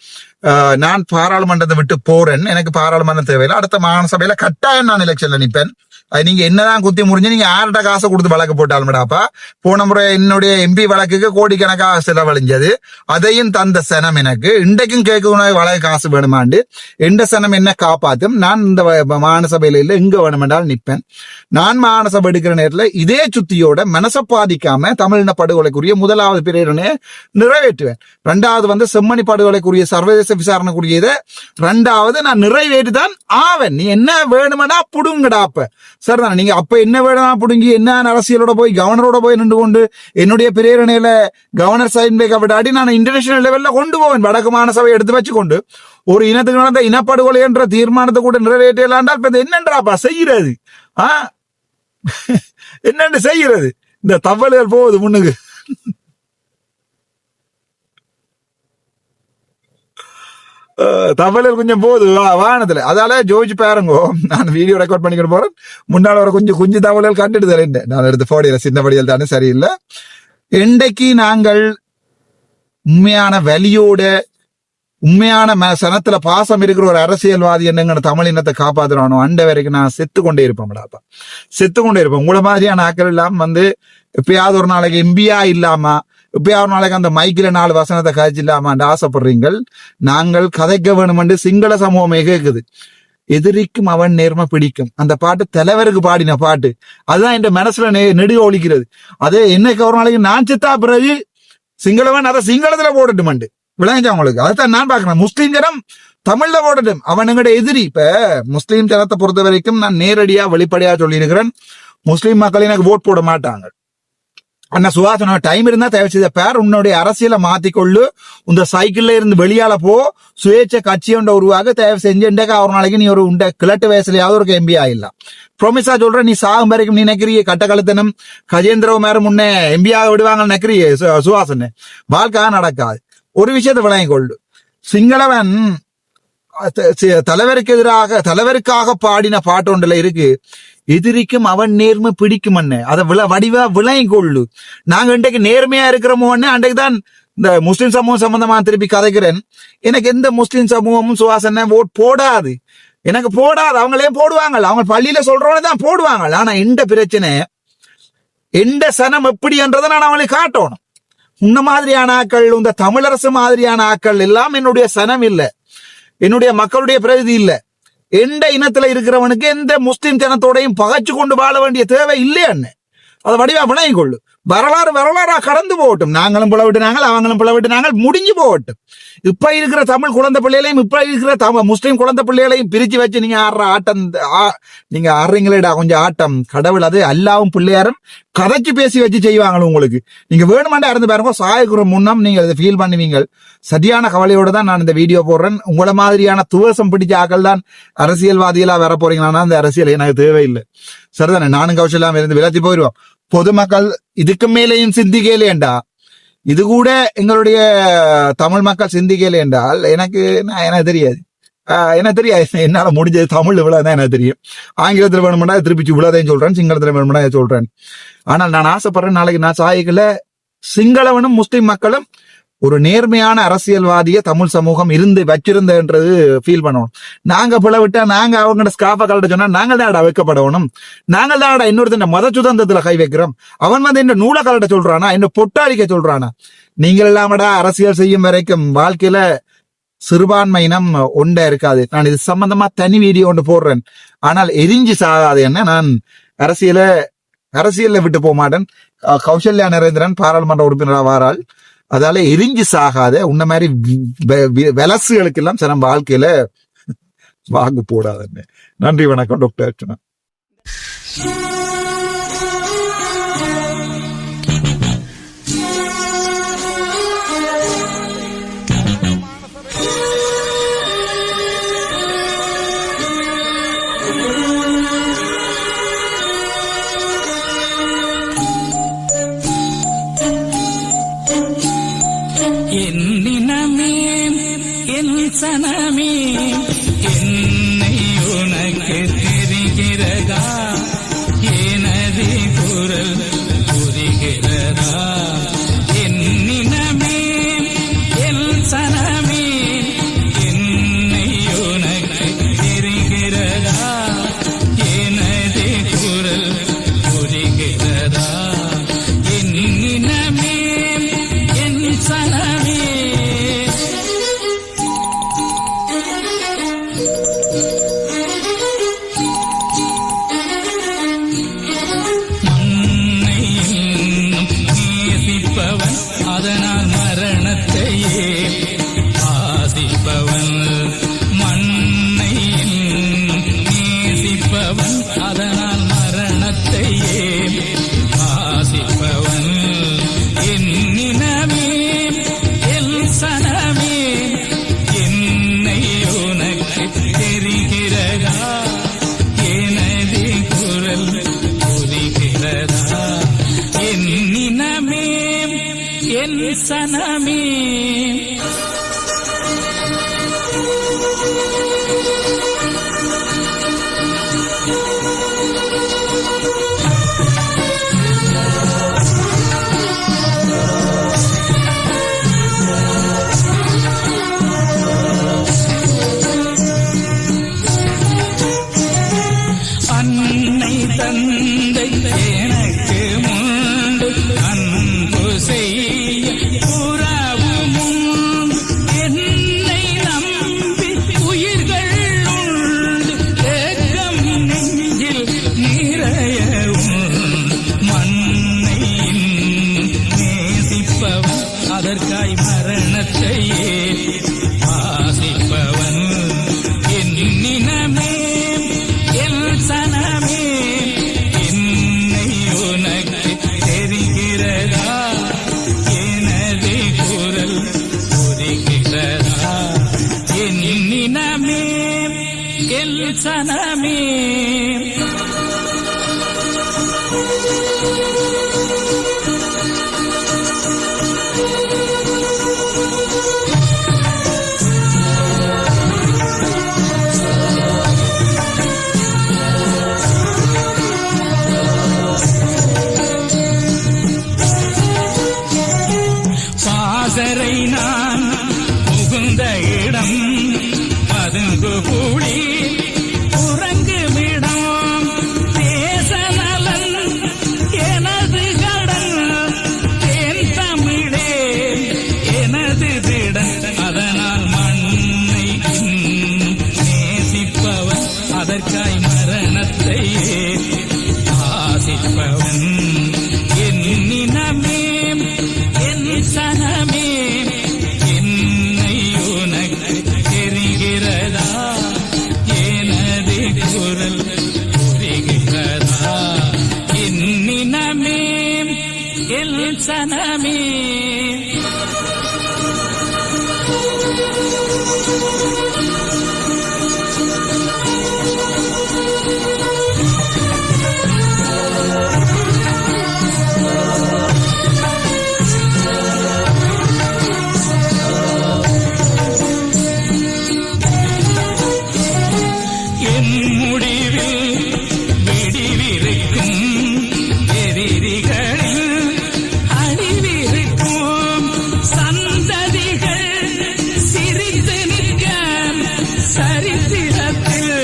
நான் பாராளுமன்றத்தை விட்டு போறேன். எனக்கு பாராளுமன்றம் தேவையில்லை. அடுத்த மாநசபையில கட்டாயம் நான் எலெக்ஷன்ல நிப்பேன். அது நீங்க என்னதான் குத்தி முடிஞ்சு நீங்க 6 காசை கொடுத்து வழக்கு போட்டாலும்டாப்பா. போன முறை என்னுடைய எம்பி வழக்குக்கு கோடிக்கணக்காக செலவழிஞ்சது. அதையும் தந்த சனம் எனக்கு இன்றைக்கும் கேட்க வழக்கு காசு வேணுமாண்டு எந்த சனம் என்ன காப்பாத்தும். நான் இந்த மாநசபையில இல்ல எங்க வேணுமென்றால் நிப்பேன். நான் மாநசபை எடுக்கிற நேரத்துல இதே சுத்தியோட மனசை பாதிக்காம தமிழின படுகொலைக்குரிய 1வது பிரேரணையை நிறைவேற்றுவேன். 2வது செம்மணி படுகொலைக்குரிய சர்வதேச விசாரணைக்குரிய இதை 2வது நான் நிறைவேற்றிதான் ஆவேன். நீ என்ன வேணுமெண்டா புடுங்கடாப்ப. சரிதான், நீங்க அப்ப என்ன வேணும்னா புடுங்கி என்ன அரசியலோட போய் கவர்னரோட போய் நின்று கொண்டு என்னுடைய பிரேரணையில கவர்னர் சைன் பேக்க விடாடி நான் இன்டர்நேஷனல் லெவல்ல கொண்டு போவேன். வடக்கு மாநசபை எடுத்து வச்சு கொண்டு ஒரு இனத்துக்கு நடந்த இனப்படுகொலை என்ற தீர்மானத்தை கூட நிறைவேற்றலாண்டால் இப்ப என்னன்றாப்பா செய்யறது? என்னன்னு செய்யறது? இந்த தவறுகள் போகுது முன்னுக்கு. தமிழர் கொஞ்சம் போகுது வாகனத்துல. அதால ஜோதிச்சு பாருங்கோ. நான் வீடியோ ரெக்கார்ட் பண்ணிக்கிட்டு போறேன். முன்னால வர கொஞ்சம் தமிழர்கள் கண்டுட்டு தரேன். நான் எடுத்து போடியில சின்ன படிகள் தானே சரியில்லை. இன்றைக்கு நாங்கள் உண்மையான வலியோட உண்மையான சனத்துல பாசம் இருக்கிற ஒரு அரசியல்வாதி என்னங்கிற தமிழ் இனத்தை காப்பாத்துறானோ அண்ட வரைக்கும் நான் செத்து கொண்டே இருப்பேன்டாப்பா, செத்து கொண்டே இருப்பேன். உங்களை மாதிரியான ஆக்கள் எல்லாம் எப்பயாவது ஒரு நாளைக்கு எம்பியா இல்லாம, எப்பயாவது ஒரு நாளைக்கு அந்த மைக்கில 4 வசனத்தை கதைச்சு இல்லாம ஆசைப்படுறீங்கள். நாங்கள் கதைக்க வேணுமென்று சிங்கள சமூகமே கேக்குது. எதிரிக்கும் அவன் நேர்மை பிடிக்கும், அந்த பாட்டு தலைவருக்கு பாடின பாட்டு. அதுதான் என் மனசுல நெடுக ஒழிக்கிறது. அதே என்னைக்கு ஒரு நாளைக்கு நான் செத்தா பிறகு சிங்களவன் அதை சிங்களத்துல போடட்டுமண்டு விளங்கிச்சா உங்களுக்கு. அதைத்தான் நான் பாக்குறேன். முஸ்லீம் ஜனம் தமிழ்ல போடட்டும், அவனுங்கட எதிரி. இப்ப முஸ்லீம் ஜனத்தை பொறுத்த வரைக்கும் நான் நேரடியா வெளிப்படையா சொல்லியிருக்கிறேன், முஸ்லீம் மக்கள் எனக்கு ஓட் போட மாட்டாங்க. அண்ணா சுவாசன டைம் இருந்தா தயவு செய்த பேர் உன்னுடைய அரசியலை மாத்திக்கொள்ளு, இந்த சைக்கிள்ல இருந்து வெளியால போ, சுயேட்சை கட்சி ஒன்றை உருவாக தயவு செஞ்சு ஒரு நாளைக்கு நீ ஒரு உண்ட கிழட்டு வயசுலயாவது ஒரு எம்பி ஆயிடலாம். ப்ரொமிஸா சொல்ற, நீ சாகும் வரைக்கும் நீ நினைக்கிறிய கட்டக்கழுத்தனம் கஜேந்திரவ மேல முன்னே எம்பியாக விடுவாங்க நினைக்கிறிய சுவாசன, வாழ்க்கை நடக்காது. ஒரு விஷயத்தை விளங்கிக் கொள்ளு, சிங்களவன் தலைவருக்காக பாடின பாட்டு ஒன்றுல இருக்கு, எதிரிக்கும் அவன் நேர்மை பிடிக்கும் அண்ணே. அதை வடிவா விளங்கி கொள்ளு. நாங்க இன்றைக்கு நேர்மையா இருக்கிறோமோ அன்றைக்கு தான் இந்த முஸ்லிம் சமூகம் சம்பந்தமா திருப்பி கதைக்கிறேன். எனக்கு எந்த முஸ்லிம் சமூகமும் சுவாசன ஓட் போடாது, எனக்கு போடாது. அவங்களே போடுவாங்க, அவங்க பள்ளியில சொல்றவனே தான் போடுவாங்க. ஆனா எந்த பிரச்சனை, எந்த சனம் எப்படின்றதை நான் அவங்களுக்கு காட்டணும். உன்ன மாதிரியான ஆக்கள், இந்த தமிழரசு மாதிரியான ஆக்கள் எல்லாம் என்னுடைய சனம் இல்லை, என்னுடைய மக்களுடைய பிரதிநிதி இல்லை. எந்த இனத்துல இருக்கிறவனுக்கு எந்த முஸ்லிம் ஜனத்தோடையும் பகைச்சு கொண்டு வாழ வேண்டிய தேவை இல்லையான்னு அதை வடிவா விளங்கிக் கொள்ளு. வரலாறா கடந்து போகட்டும். நாங்களும் பிளவிட்டுனாங்க, அவங்களும் பிளவிட்டுனாங்க, முடிஞ்சு போகட்டும். இப்ப இருக்கிற தமிழ் குழந்தை பிள்ளைகளையும் இப்ப இருக்கிற முஸ்லிம் குழந்தை பிள்ளைகளையும் பிரிச்சு வச்சு நீங்க ஆடுற ஆட்டம், நீங்க ஆடுறீங்களேடா கொஞ்சம் ஆட்டம். கடவுள் அது அல்லாவும் பிள்ளையாரும் கதைச்சு பேசி வச்சு செய்வாங்க உங்களுக்கு. நீங்க வேணுமாண்டா இருந்து பாருங்க, சாயக்குற முன்னம் நீங்க அதை ஃபீல் பண்ணுவீங்க. சரியான கவலையோட தான் நான் இந்த வீடியோ போடுறேன். உங்களை மாதிரியான துவசம் பிடிச்ச ஆக்கள் தான் அரசியல்வாதிகளா வர போறீங்களா? அந்த அரசியல் எனக்கு தேவையில்லை. சரிதானே? நானும் கௌசல்லாம் இருந்து விலத்தி போயிடுவோம். பொதுமக்கள் இதுக்கு மேலேயும் சிந்திக்கலேண்டா, இது கூட எங்களுடைய தமிழ் மக்கள் சிந்திக்கல என்றால் எனக்கு தெரியாது, எனக்கு தெரியாது. என்னால முடிஞ்சது தமிழ் இவ்வளவுதான் எனக்கு தெரியும். ஆங்கிலத்தில் வேணும்னா திருப்பி இவ்வளவுதான் சொல்றேன், சிங்களத்துல வேணும்னா சொல்றேன். ஆனால் நான் ஆசைப்படுறேன், நாளைக்கு நான் சாய்க்கல சிங்களவனும் முஸ்லிம் மக்களும் ஒரு நேர்மையான அரசியல்வாதிய தமிழ் சமூகம் வச்சிருந்தது ஃபீல் பண்ணணும். நாங்க பிளவிட்டா நாங்க அவங்களோட ஸ்காஃப கலட்ட சொன்னா நாங்கள் தான் வைக்கப்படணும். நாங்கள் தான் இன்னொருத்த மத சுதந்திரத்துல கை வைக்கிறோம். அவன் என்ன நூலை கலட்ட சொல்றானா, என்ன பொட்டாளிக்க சொல்றானா? நீங்கள் எல்லாமடா அரசியல் செய்யும் வரைக்கும் வாழ்க்கையில சிறுபான்மையினம் ஒன்றா இருக்காது. நான் இது சம்பந்தமா தனி வீடியோ ஒன்று போடுறேன். ஆனால் எரிஞ்சு சாகாது என்ன, நான் அரசியல்ல விட்டு போக மாட்டேன். கௌசல்யா நரேந்திரன் பாராளுமன்ற உறுப்பினராக வாரால், அதால எரிஞ்சு சாகாத உன்ன மாதிரி விலசுகளுக்கு எல்லாம் சில வாழ்க்கையில வாங்கு போடாதுன்னு. நன்றி, வணக்கம் டாக்டர் அர்ச்சனா. சனமே என்னை உனக்கு தெரிகிறதா, எனது குரல் புரிகிறதா? என்னினமே என் சனமே என்னை உனக்கு தெரிகிறதா, எனது குரல் புரிகிறதா? என்னினமே என் சனமே அதனால் மரணத்தையே ஆசிப்பவன், மண்ணை நேசிப்பவன் அதனால் மரணத்தையே ஆசிப்பவன். என்னினமே என் சனமே என்னை உனக்கு தெரிகிறதா, எனது குரல் புரிகிறதா? என்னினமே என் சனமே தந்தை எனக்கு முண்டு அன்பு செய்ய புறாவும் உண்டு. என்னை நம்பி உயிர்கள் உண்டு ஏக்கம் நெஞ்சில் நிறைய உண்டு. மண்ணை நேசிப்பவன் அதற்காய் மரணத்தையே வாசிப்பவன். என்னினமே என் சனமே என்னை உனக்கு தெரிகிறதா? எனது குரல் ஒதுக்கிறதா? என்னினமே என் சனமே. பாசறை நான் புகுந்த இடம் பதுங்கு கூடி உறங்குமிடம். தேசநலன் எனது கடன் தேன் தமிழே எனது திடன். அதனால் மண்ணை நேசிப்பவன் அதற்காய் மரணத்தையே ஆசிப்பவன். என்னினமே என் சனமே என்னை உனக்கு தெரிகிறதா? எனது குரல் புரிகிறதா? என்னினமே என் சனமே. என் முடிவில் வெடிவிருக்கும் எதிரிகளில் அழிவிருக்கும் சந்ததிகள் சிரித்து நிற்க சரித்திரத்தில்